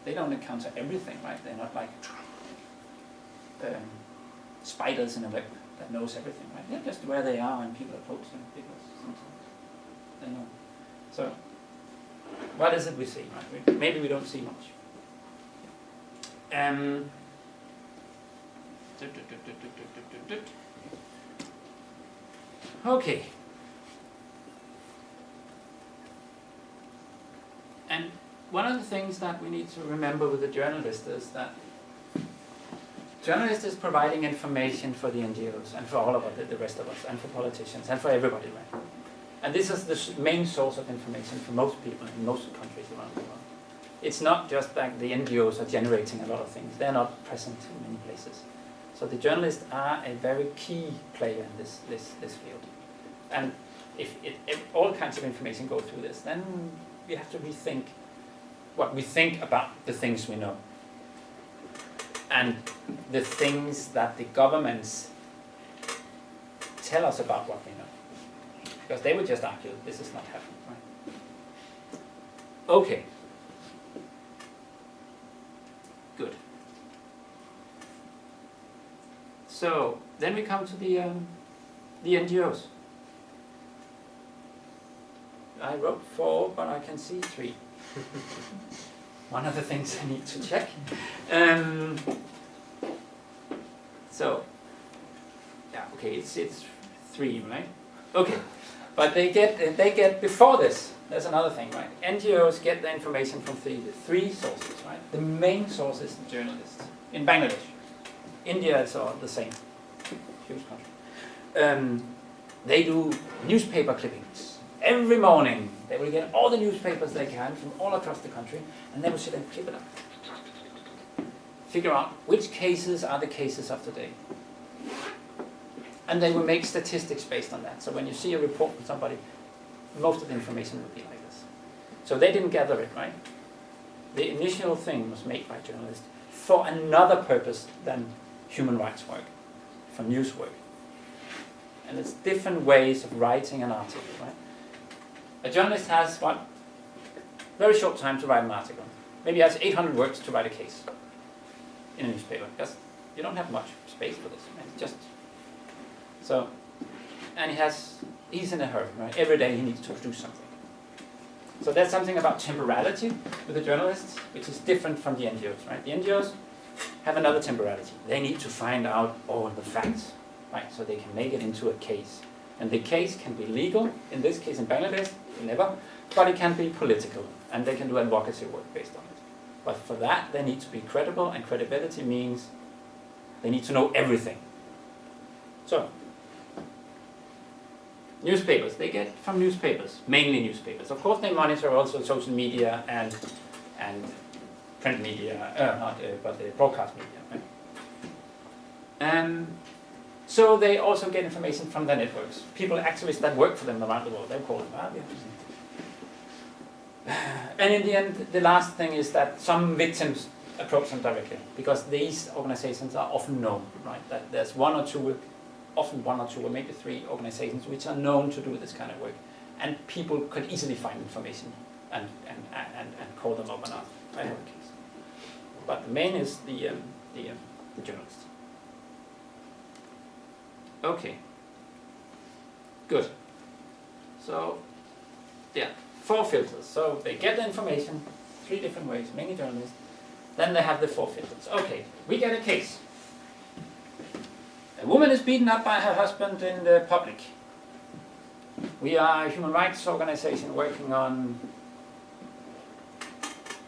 They don't encounter everything, right? They're not like spiders in a web that knows everything, right? They're just where they are and people approach them because sometimes they know. So, what is it we see, right? Maybe we don't see much. Okay. And one of the things that we need to remember with the journalist is that journalist is providing information for the NGOs and for all of us, the rest of us, and for politicians and for everybody, right? And this is the main source of information for most people in most countries around the world. It's not just like the NGOs are generating a lot of things. They're not present in many places. So the journalists are a very key player in this field. And if all kinds of information go through this, then we have to rethink what we think about the things we know. And the things that the governments tell us about what we know. Because they would just argue, this is not happening, right? Okay. Good. So then we come to the NGOs. I wrote 4, but I can see 3. One of the things I need to check. So, yeah, okay, it's 3, right? Okay, but they get before this. There's another thing, right? NGOs get the information from 3 sources, right? The main source is the journalists in Bangladesh. India is the same. Huge country. They do newspaper clippings. Every morning they will get all the newspapers they can from all across the country, and they will sit and clip it up. Figure out which cases are the cases of today. And they will make statistics based on that. So when you see a report from somebody, most of the information will be like this. So they didn't gather it, right? The initial thing was made by journalists for another purpose than human rights work, for news work. And it's different ways of writing an article, right? A journalist has, very short time to write an article. Maybe he has 800 words to write a case in a newspaper, because you don't have much space for this. Right? Just so, and he's in a hurry, right? Every day he needs to produce something. So there's something about temporality with the journalists, which is different from the NGOs, right? The NGOs have another temporality. They need to find out all the facts, right? So they can make it into a case. And the case can be legal, in this case in Bangladesh, never, but it can be political, and they can do advocacy work based on it. But for that, they need to be credible, and credibility means they need to know everything. So, newspapers, they get from newspapers, mainly newspapers. Of course, they monitor also social media and print media, but the broadcast media. Right? So they also get information from their networks. People, activists that work for them around the world, they call them. And in the end, the last thing is that some victims approach them directly, because these organizations are often known, right? That there's often one or two, or maybe three organizations which are known to do this kind of work, and people could easily find information and call them up and ask, I have a case. But the main is the journalists. Okay. Good. So, yeah, 4 filters. So they get the information 3 different ways, mainly journalists. Then they have the 4 filters. Okay, we get a case. A woman is beaten up by her husband in the public. We are a human rights organization working on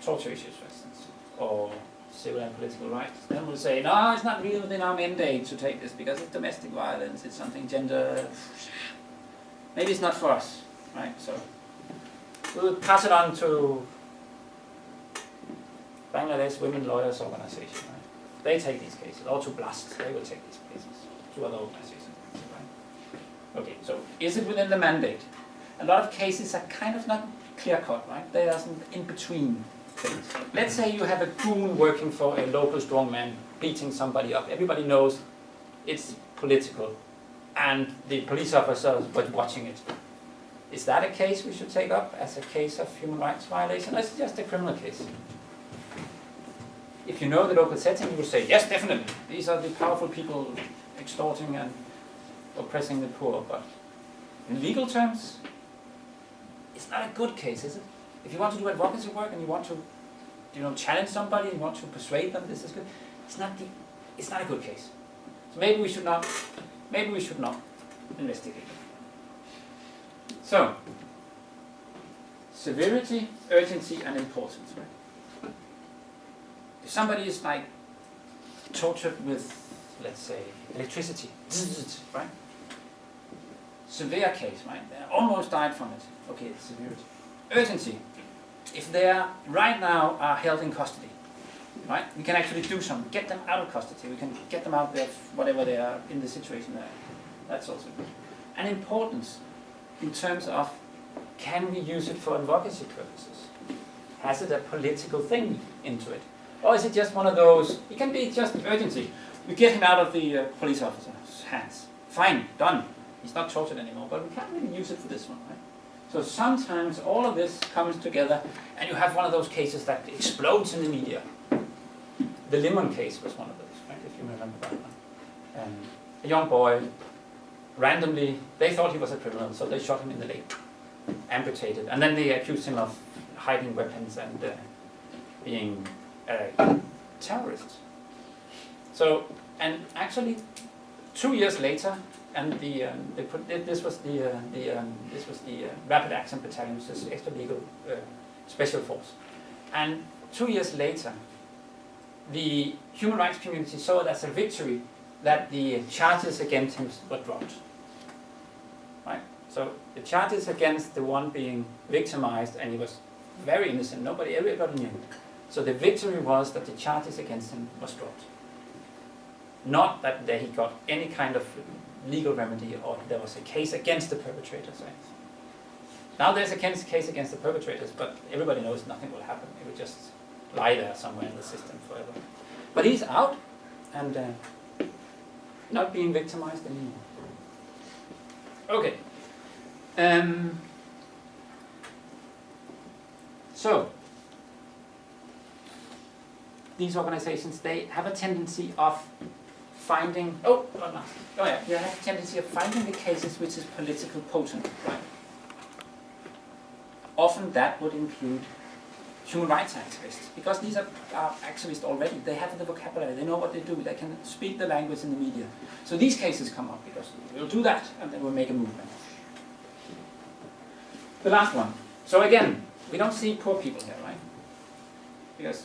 torture issues, for instance, or civil and political rights. Then we'll say, no, it's not really within our mandate to take this because it's domestic violence, it's something gender. Maybe it's not for us, right? So we'll pass it on to Bangladesh Women Lawyers Organization. Right? They take these cases, or to BLAST, they will take these cases to other organizations. Right? Okay, so is it within the mandate? A lot of cases are kind of not clear-cut, right? There are some in-between things. Let's say you have a goon working for a local strongman beating somebody up. Everybody knows it's political, and the police officer was watching it. Is that a case we should take up as a case of human rights violation, or is it just a criminal case? If you know the local setting, you will say, yes, definitely. These are the powerful people extorting and oppressing the poor. But in legal terms, it's not a good case, is it? If you want to do advocacy work and you want to, challenge somebody and you want to persuade them this is good, it's not a good case. So maybe we should not investigate it. So, severity, urgency, and importance. Right? If somebody is like tortured with, let's say, electricity, right? Severe case, right? They almost died from it. Okay, it's severity. Urgency. If they are right now are held in custody, right? We can actually do something. Get them out of custody. We can get them out there, whatever they are in the situation they're in. That's also good. And importance in terms of, can we use it for advocacy purposes? Has it a political thing into it? Or is it just one of those, it can be just urgency. We get him out of the police officer's hands. Fine, done. He's not tortured anymore, but we can't really use it for this one, right? So sometimes all of this comes together and you have one of those cases that explodes in the media. The Lemon case was one of those, right, if you remember that one. A young boy, randomly, they thought he was a criminal, so they shot him in the leg, amputated. And then they accused him of hiding weapons and being a terrorist. So, and actually, 2 years later, and this was the Rapid Action Battalion, which is extra legal special force. And 2 years later, the human rights community saw it as a victory that the charges against him were dropped. Right? So the charges against the one being victimized, and he was very innocent, everybody knew. So the victory was that the charges against him was dropped. Not that he got any kind of legal remedy or there was a case against the perpetrators. Right? Now there's a case against the perpetrators, but everybody knows nothing will happen. It will just lie there somewhere in the system forever. But he's out and not being victimized anymore. Okay. So, these organizations, they have a tendency of finding, they have a tendency of finding the cases which is politically potent, right? Often that would include human rights activists, because these are activists already. They have the vocabulary, they know what they do, they can speak the language in the media. So these cases come up because we'll do that and then we'll make a movement. The last one. So again, we don't see poor people here, right? Because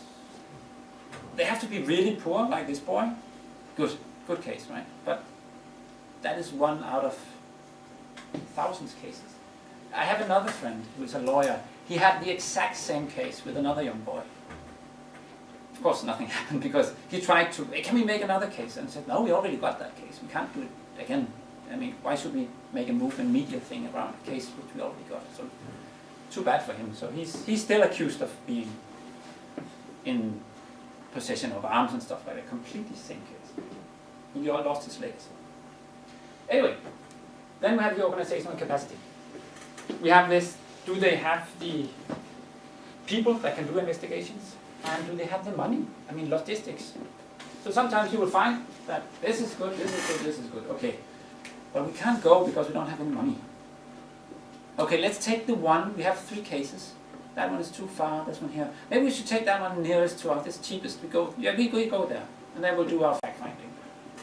they have to be really poor, like this boy. Good case, right? But that is one out of thousands of cases. I have another friend who is a lawyer. He had the exact same case with another young boy. Of course, nothing happened because he tried to, can we make another case? And said, no, we already got that case. We can't do it again. I mean, why should we make a movement media thing around a case which we already got? So, too bad for him. So he's still accused of being in possession of arms and stuff like that. Completely same case. He all lost his legs. Anyway, then we have the organizational capacity. We have this, do they have the people that can do investigations? And do they have the money? I mean, logistics. So sometimes you will find that this is good, this is good, this is good. Okay, but we can't go because we don't have any money. Okay, let's take the one, we have 3 cases. That one is too far, this one here. Maybe we should take that one nearest to us, this cheapest. We go there, and then we'll do our fact-finding.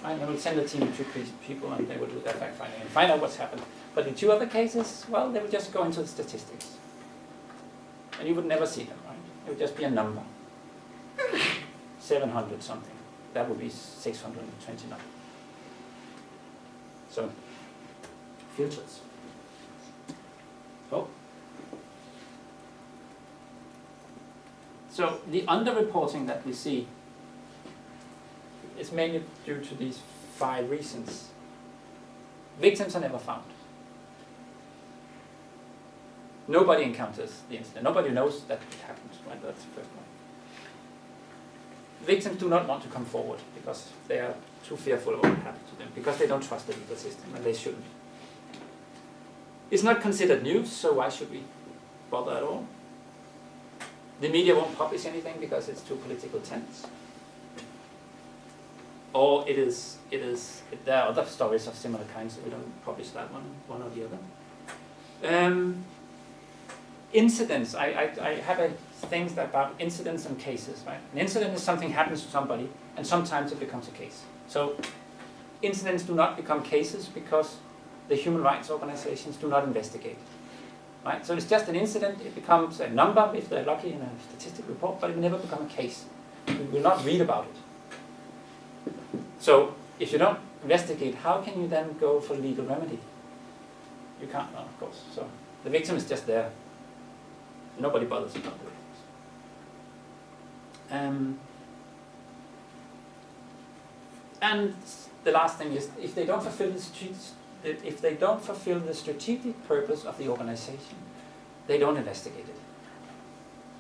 Right? And we'll send a team of 2 people and they will do their fact-finding and find out what's happened. But in 2 other cases, well, they would just go into the statistics. And you would never see them, right? It would just be a number. 700 something. That would be 629. So, filters. Oh. So the underreporting that we see is mainly due to these 5 reasons. Victims are never found. Nobody encounters the incident. Nobody knows that it happened. Right? That's the first one. Victims do not want to come forward because they are too fearful of what happened to them, because they don't trust the legal system, and they shouldn't. It's not considered news, so why should we bother at all? The media won't publish anything because it's too political tense. Or there are other stories of similar kinds, so we don't publish that one or the other. Incidents, I have things about incidents and cases, right? An incident is something happens to somebody, and sometimes it becomes a case. So incidents do not become cases because the human rights organizations do not investigate. Right? So it's just an incident, it becomes a number if they're lucky in a statistic report, but it will never become a case. We will not read about it. So if you don't investigate, how can you then go for legal remedy? You can't, no, of course. So the victim is just there. Nobody bothers about the victims. And the last thing is, if they don't fulfill the strategic purpose of the organization, they don't investigate it.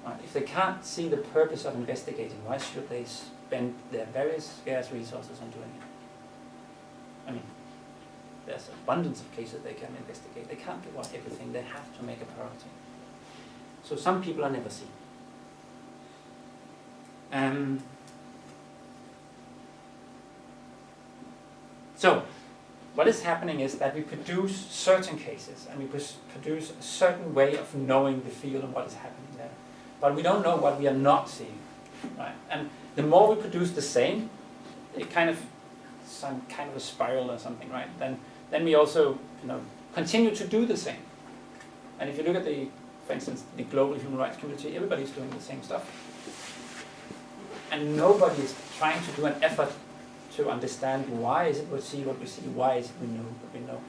Right? If they can't see the purpose of investigating, why should they spend their very scarce resources on doing it? I mean, there's abundance of cases they can investigate. They can't do everything. They have to make a priority. So some people are never seen. So what is happening is that we produce certain cases and we produce a certain way of knowing the field and what is happening there. But we don't know what we are not seeing. Right? And the more we produce the same, it kind of some kind of a spiral or something, right? Then we also continue to do the same. And if you look at for instance, the global human rights community, everybody's doing the same stuff. and nobody is trying to do an effort to understand why is it we see what we see, why is it we know what we know.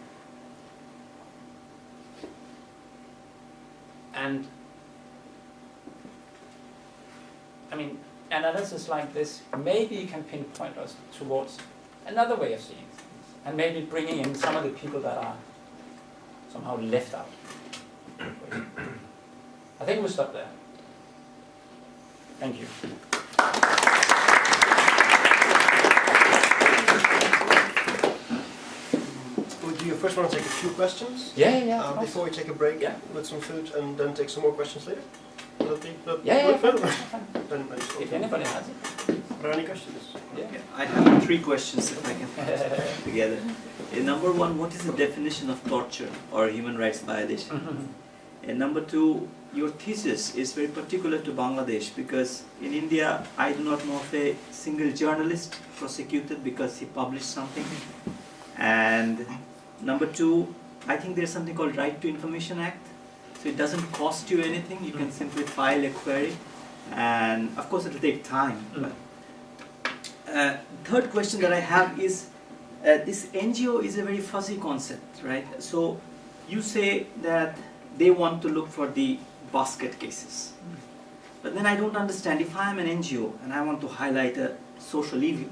And I mean, analysis like this maybe can pinpoint us towards another way of seeing things, and maybe bringing in some of the people that are somehow left out. I think we'll stop there. Thank you. Do you first want to take a few questions? Yeah. Before we take a break with some food and then take some more questions later? Will that be Fine. Then If anybody has it. are there any questions? Yeah, I have 3 questions if I can put together. Number 1, what is the definition of torture or human rights violation? And number 2, your thesis is very particular to Bangladesh, because in India I do not know of a single journalist prosecuted because he published something. And number 2, I think there's something called Right to Information Act. So it doesn't cost you anything, you can simply file a query, and of course it will take time. Third question that I have is, this NGO is a very fuzzy concept, right? So you say that they want to look for the basket cases. But then I don't understand, if I am an NGO and I want to highlight a social evil,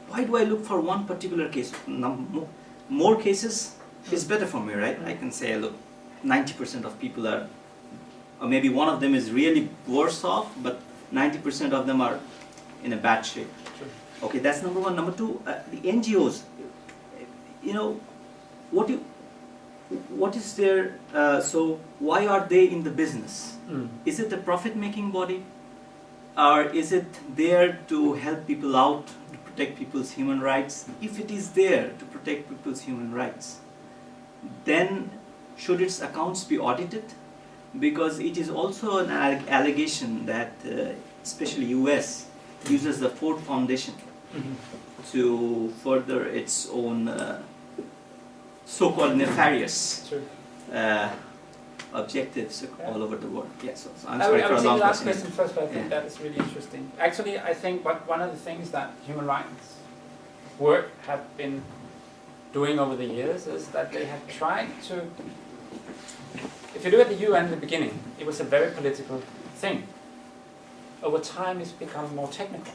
why do I look for one particular case? More cases is better for me, right? I can say, look, 90% of people are, or maybe one of them is really worse off, but 90% of them are in a bad shape. Sure. Okay, that's number 1. Number 2, the NGOs, you know, what is their, so why are they in the business? Is it a profit-making body? Or is it there to help people out, to protect people's human rights? If it is there to protect people's human rights, then should its accounts be audited? Because it is also an allegation that especially US uses the Ford Foundation to further its own so-called nefarious objectives all over the world. Yes, so I'm sorry for a long last question. question first, but I think that is really interesting. Actually, I think one of the things that human rights work have been doing over the years is that they have tried to, if you look at the UN in the beginning, it was a very political thing. Over time it's become more technical.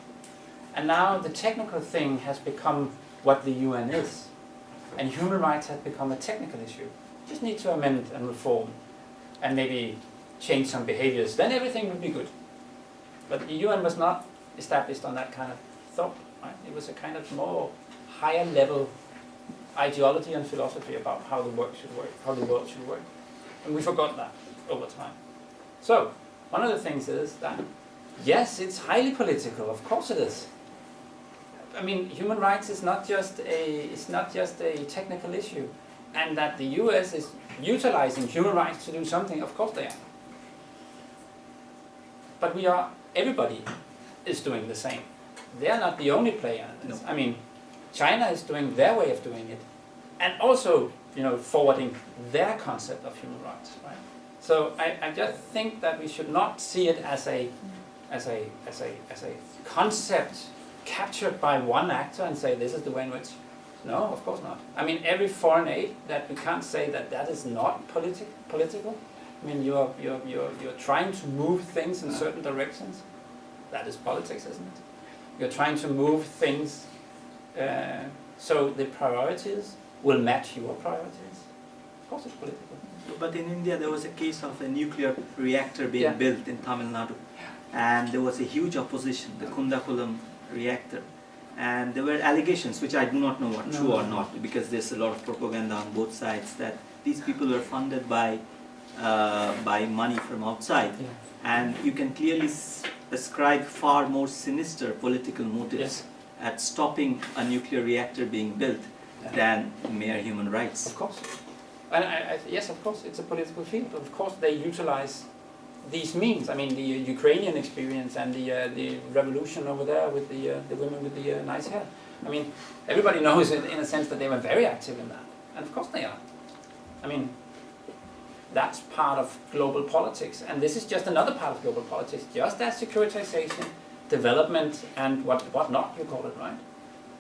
And now the technical thing has become what the UN is. And human rights has become a technical issue. Just need to amend and reform and maybe change some behaviors, then everything will be good. But the UN was not established on that kind of thought, right? It was a kind of more higher level ideology and philosophy about how the work should work, how the world should work. And we forgot that over time. So, one of the things is that, yes, it's highly political, of course it is. I mean, human rights is not just a technical issue. And that the US is utilizing human rights to do something, of course they are. But everybody is doing the same. They are not the only player in this. No. I mean, China is doing their way of doing it, and also, forwarding their concept of human rights, right? So I just think that we should not see it as a concept captured by one actor and say this is the way in which. No, of course not. I mean, every foreign aid, that we can't say that is not political. I mean, you're trying to move things in certain directions. That is politics, isn't it? You're trying to move things so the priorities will match your priorities. Of course, it's political. But in India, there was a case of a nuclear reactor being built in Tamil Nadu, and there was a huge opposition, the Kundakulam reactor. And there were allegations, which I do not know are true or not, because there's a lot of propaganda on both sides, that these people were funded by money from outside. Yeah. And you can clearly ascribe far more sinister political motives at stopping a nuclear reactor being built than mere human rights. Of course. And yes, of course, it's a political field. Of course, they utilize these means. I mean, the Ukrainian experience and the revolution over there with the women with the nice hair. I mean, everybody knows in a sense that they were very active in that. And of course they are. I mean, that's part of global politics. And this is just another part of global politics. Just as securitization development and what not, you call it, right?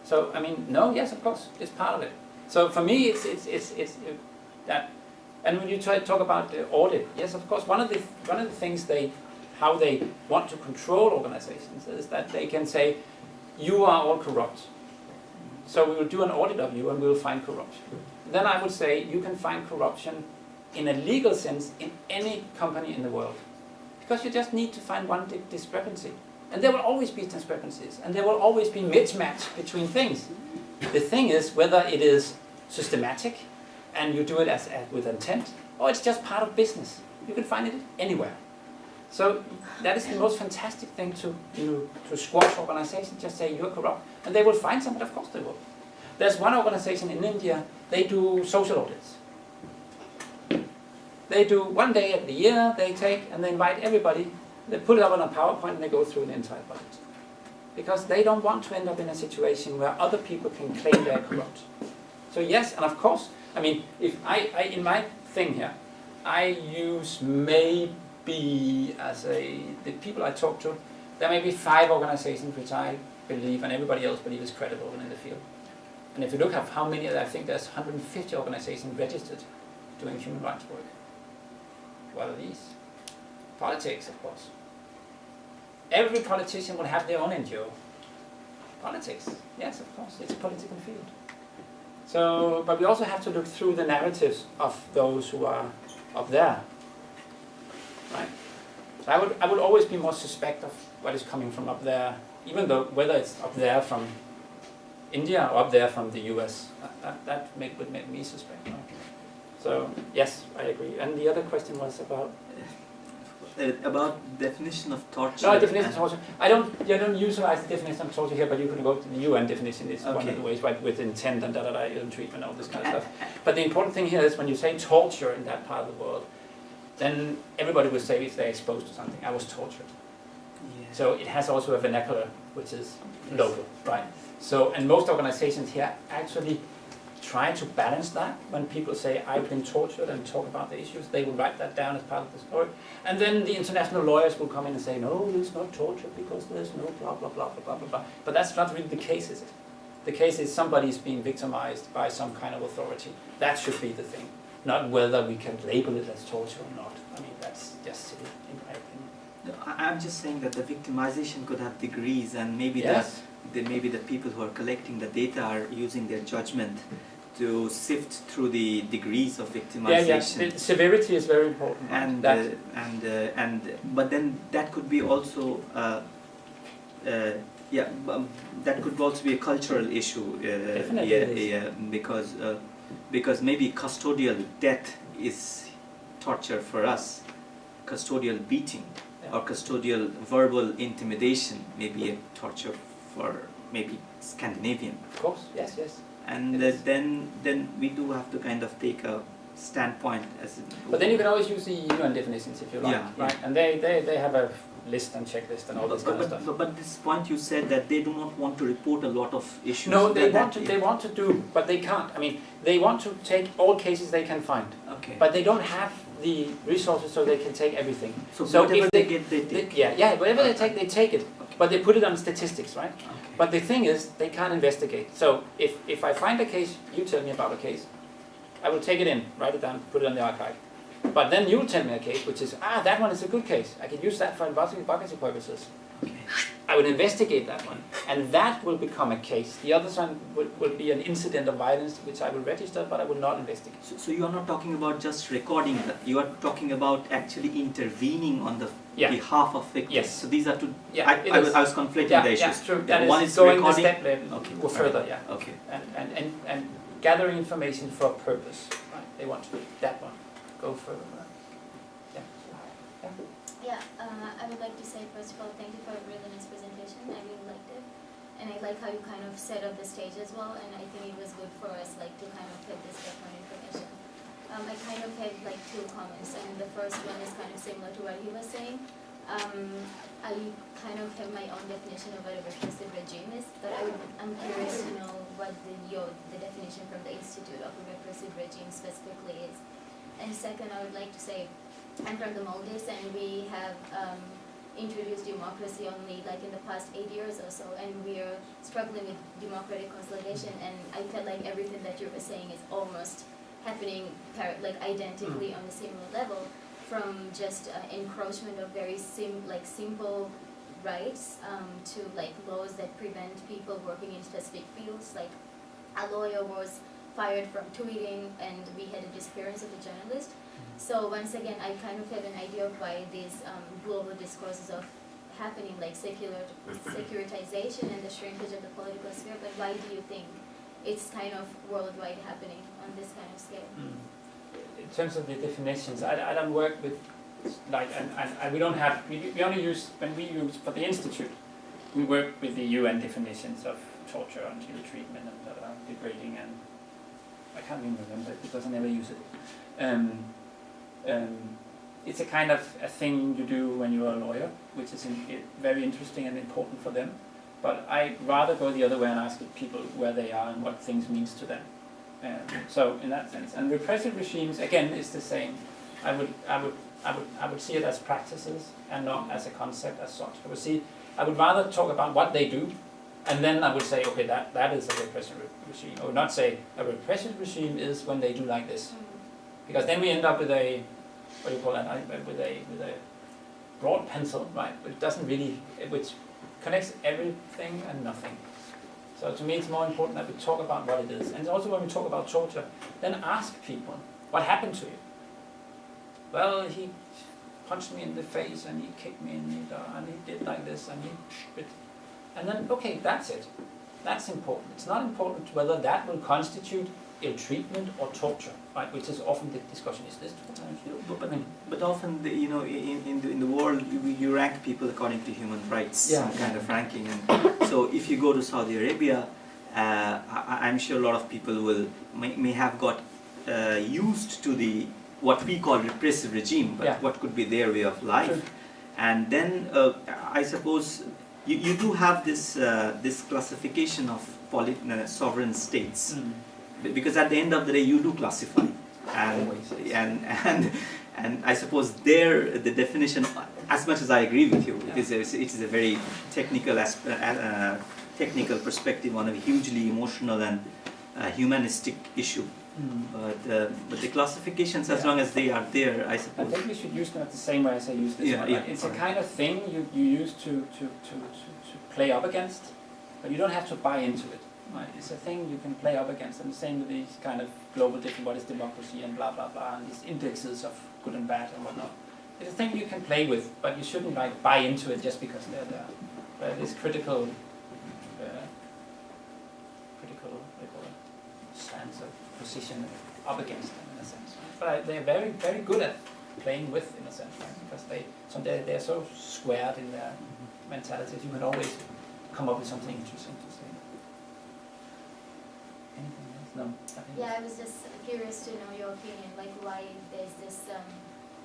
So, I mean, no, yes, of course, it's part of it. So for me, it's that. And when you talk about the audit, yes, of course, one of the things how they want to control organizations is that they can say, you are all corrupt. So we will do an audit of you and we will find corruption. Then I would say you can find corruption in a legal sense in any company in the world. Because you just need to find one discrepancy. And there will always be discrepancies. And there will always be mismatch between things. The thing is whether it is systematic and you do it with intent, or it's just part of business. You can find it anywhere. So that is the most fantastic thing to squash organizations. Just say you're corrupt. And they will find something, of course they will. There's one organization in India, they do social audits. They do 1 day of the year, they take and they invite everybody, they put it up on a PowerPoint and they go through the entire budget. Because they don't want to end up in a situation where other people can claim they're corrupt. So yes, and of course, I mean, if I in my thing here, I use maybe the people I talk to, there may be 5 organizations which I believe and everybody else believes is credible in the field. And if you look at how many, I think there's 150 organizations registered doing human rights work. What are these? Politics, of course. Every politician will have their own NGO. Politics, yes, of course, it's a political field. So, but we also have to look through the narratives of those who are up there, right? So I would always be more suspect of what is coming from up there, even though whether it's up there from India or up there from the US, that would make me suspect. Right? So yes, I agree. And the other question was about definition of torture. No, definition of torture. I don't utilize the definition of torture here, but you can go to the UN definition. It's one of the ways, right, with intent and ill treatment, all this kind of stuff. But the important thing here is when you say torture in that part of the world, then everybody will say if they're exposed to something, I was tortured. Yeah. So it has also a vernacular, which is local, right? So, and most organizations here actually try to balance that. When people say, I've been tortured and talk about the issues, they will write that down as part of the story. And then the international lawyers will come in and say, no, it's not torture because there's no blah, blah, blah, blah, blah, blah, blah. But that's not really the case, is it? The case is somebody's being victimized by some kind of authority. That should be the thing. Not whether we can label it as torture or not. I mean, that's just silly, in my opinion. No, I'm just saying that the victimization could have degrees, and maybe maybe the people who are collecting the data are using their judgment to sift through the degrees of victimization. Yeah. The severity is very important. And but then that could be also that could also be a cultural issue. Because maybe custodial death is torture for us, custodial beating or custodial verbal intimidation may be a torture for maybe Scandinavian. Of course, yes. And then we do have to kind of take a standpoint as. But then you can always use the UN definitions if you like, right? And they have a list and checklist and all this kind of stuff. But this point you said that they do not want to report a lot of issues. No, they want to do, but they can't. I mean, they want to take all cases they can find. Okay. But they don't have the resources so they can take everything. So whatever they get, they take. Whatever they take it. Okay. But they put it on statistics, right? Okay. But the thing is, they can't investigate. So if I find a case, you tell me about a case, I will take it in, write it down, put it on the archive. But then you will tell me a case which is, that one is a good case. I can use that for advocacy purposes. Okay. I will investigate that one. And that will become a case. The other one will be an incident of violence which I will register, but I will not investigate. So you are not talking about just recording that. You are talking about actually intervening on the behalf of victims. Yes. So these are two. Yeah, I was conflating the issues. Yeah, true. Yeah, one is going recording, the step level, go further, Okay. And gathering information for a purpose. Right. They want to do that one. Go further. I would like to say, first of all, thank you for a really nice presentation. I really liked it. And I like how you kind of set up the stage as well, and I think it was good for us to kind of get this background information. I kind of had 2 comments, and the first one is kind of similar to what he was saying. I kind of have my own definition of what a repressive regime is, but I'm curious to know what the definition from the Institute of a repressive regime specifically is. And second, I would like to say, I'm from the Maldives, and we have introduced democracy only like in the past 8 years or so, and we are struggling with democratic consolidation, and I felt like everything that you were saying is almost happening like identically on the similar level, from just encroachment of very simple rights to like laws that prevent people working in specific fields. Like a lawyer was fired from tweeting, and we had a disappearance of a journalist. So once again, I kind of have an idea of why these global discourses of happening, like securitization and the shrinkage of the political sphere, but why do you think it's kind of worldwide happening on this kind of scale? In terms of the definitions, I don't work with, like, and we don't have, we only use, when we use, for the Institute, we work with the UN definitions of torture and ill treatment and degrading, and I can't even remember it because I never use it. It's a kind of a thing you do when you're a lawyer, which is very interesting and important for them. But I rather go the other way and ask people where they are and what things means to them. So in that sense, and repressive regimes again is the same. I would see it as practices and not as a concept as such. I would rather talk about what they do, and then I would say, okay, that is a repressive regime. I would not say a repressive regime is when they do like this, because then we end up with a, what do you call that? With a broad pencil, right? Which doesn't really, which connects everything and nothing. So to me, it's more important that we talk about what it is, and also when we talk about torture, then ask people, what happened to you? Well, he punched me in the face, and he kicked me in the and he did like this, and he spit. And then, okay, that's it. That's important. It's not important whether that will constitute ill treatment or torture, right? Which is often the discussion: is this torture? But often, in the world, you rank people according to human rights, some kind of ranking. And so, if you go to Saudi Arabia, I'm sure a lot of people may have got used to what we call repressive regime, but what could be their way of life. Sure. And then I suppose you do have this classification of sovereign states, because at the end of the day you do classify, and I suppose there the definition, as much as I agree with you, it is a very technical technical perspective on a hugely emotional and humanistic issue. But the classifications, as long as they are there, I suppose. I think we should use them the same way as I use this one. Right? It's a kind of thing you use to play up against, but you don't have to buy into it. Right? It's a thing you can play up against, and the same with these kind of global different, what is democracy and blah blah blah, and these indexes of good and bad and whatnot. It's a thing you can play with, but you shouldn't like buy into it just because they're there. But it is critical stance of position up against them in a sense. Right? But they're very, very good at playing with in a sense, right? Because they're so squared in their mentalities. You can always come up with something interesting to say. Anything else? No. I was just curious to know your opinion, like why there's this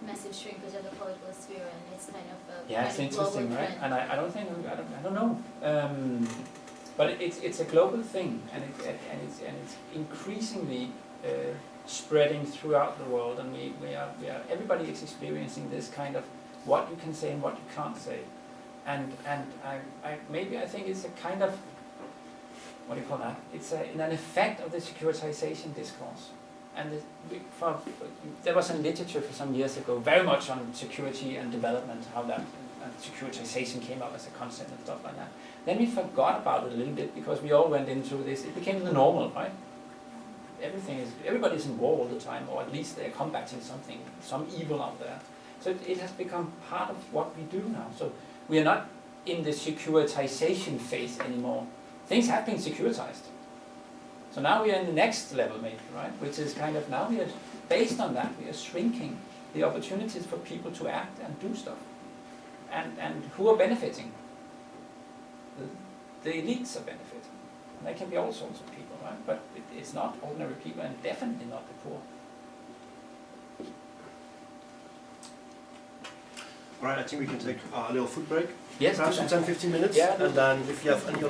massive shrinkage of the political sphere, and it's kind of a it's interesting, right? And I don't know. But it's a global thing, and it's increasingly spreading throughout the world, and we are everybody is experiencing this kind of what you can say and what you can't say, and I think it's a kind of, what do you call that? It's an effect of the securitization discourse, and there was some literature for some years ago, very much on security and development, how that securitization came up as a concept and stuff like that. Then we forgot about it a little bit because we all went into this. It became the normal, right? Everybody's in war all the time, or at least they're combating something, some evil out there. So it has become part of what we do now. So we are not in the securitization phase anymore. Things have been securitized. So now we are in the next level, maybe, right? Which is kind of, now we are, based on that, we are shrinking the opportunities for people to act and do stuff. And who are benefiting? The elites are benefiting. And they can be all sorts of people, right? But it's not ordinary people, and definitely not the poor. All right, I think we can take a little food break. Yes, perhaps for 10-15 minutes. Yeah, and then if you have any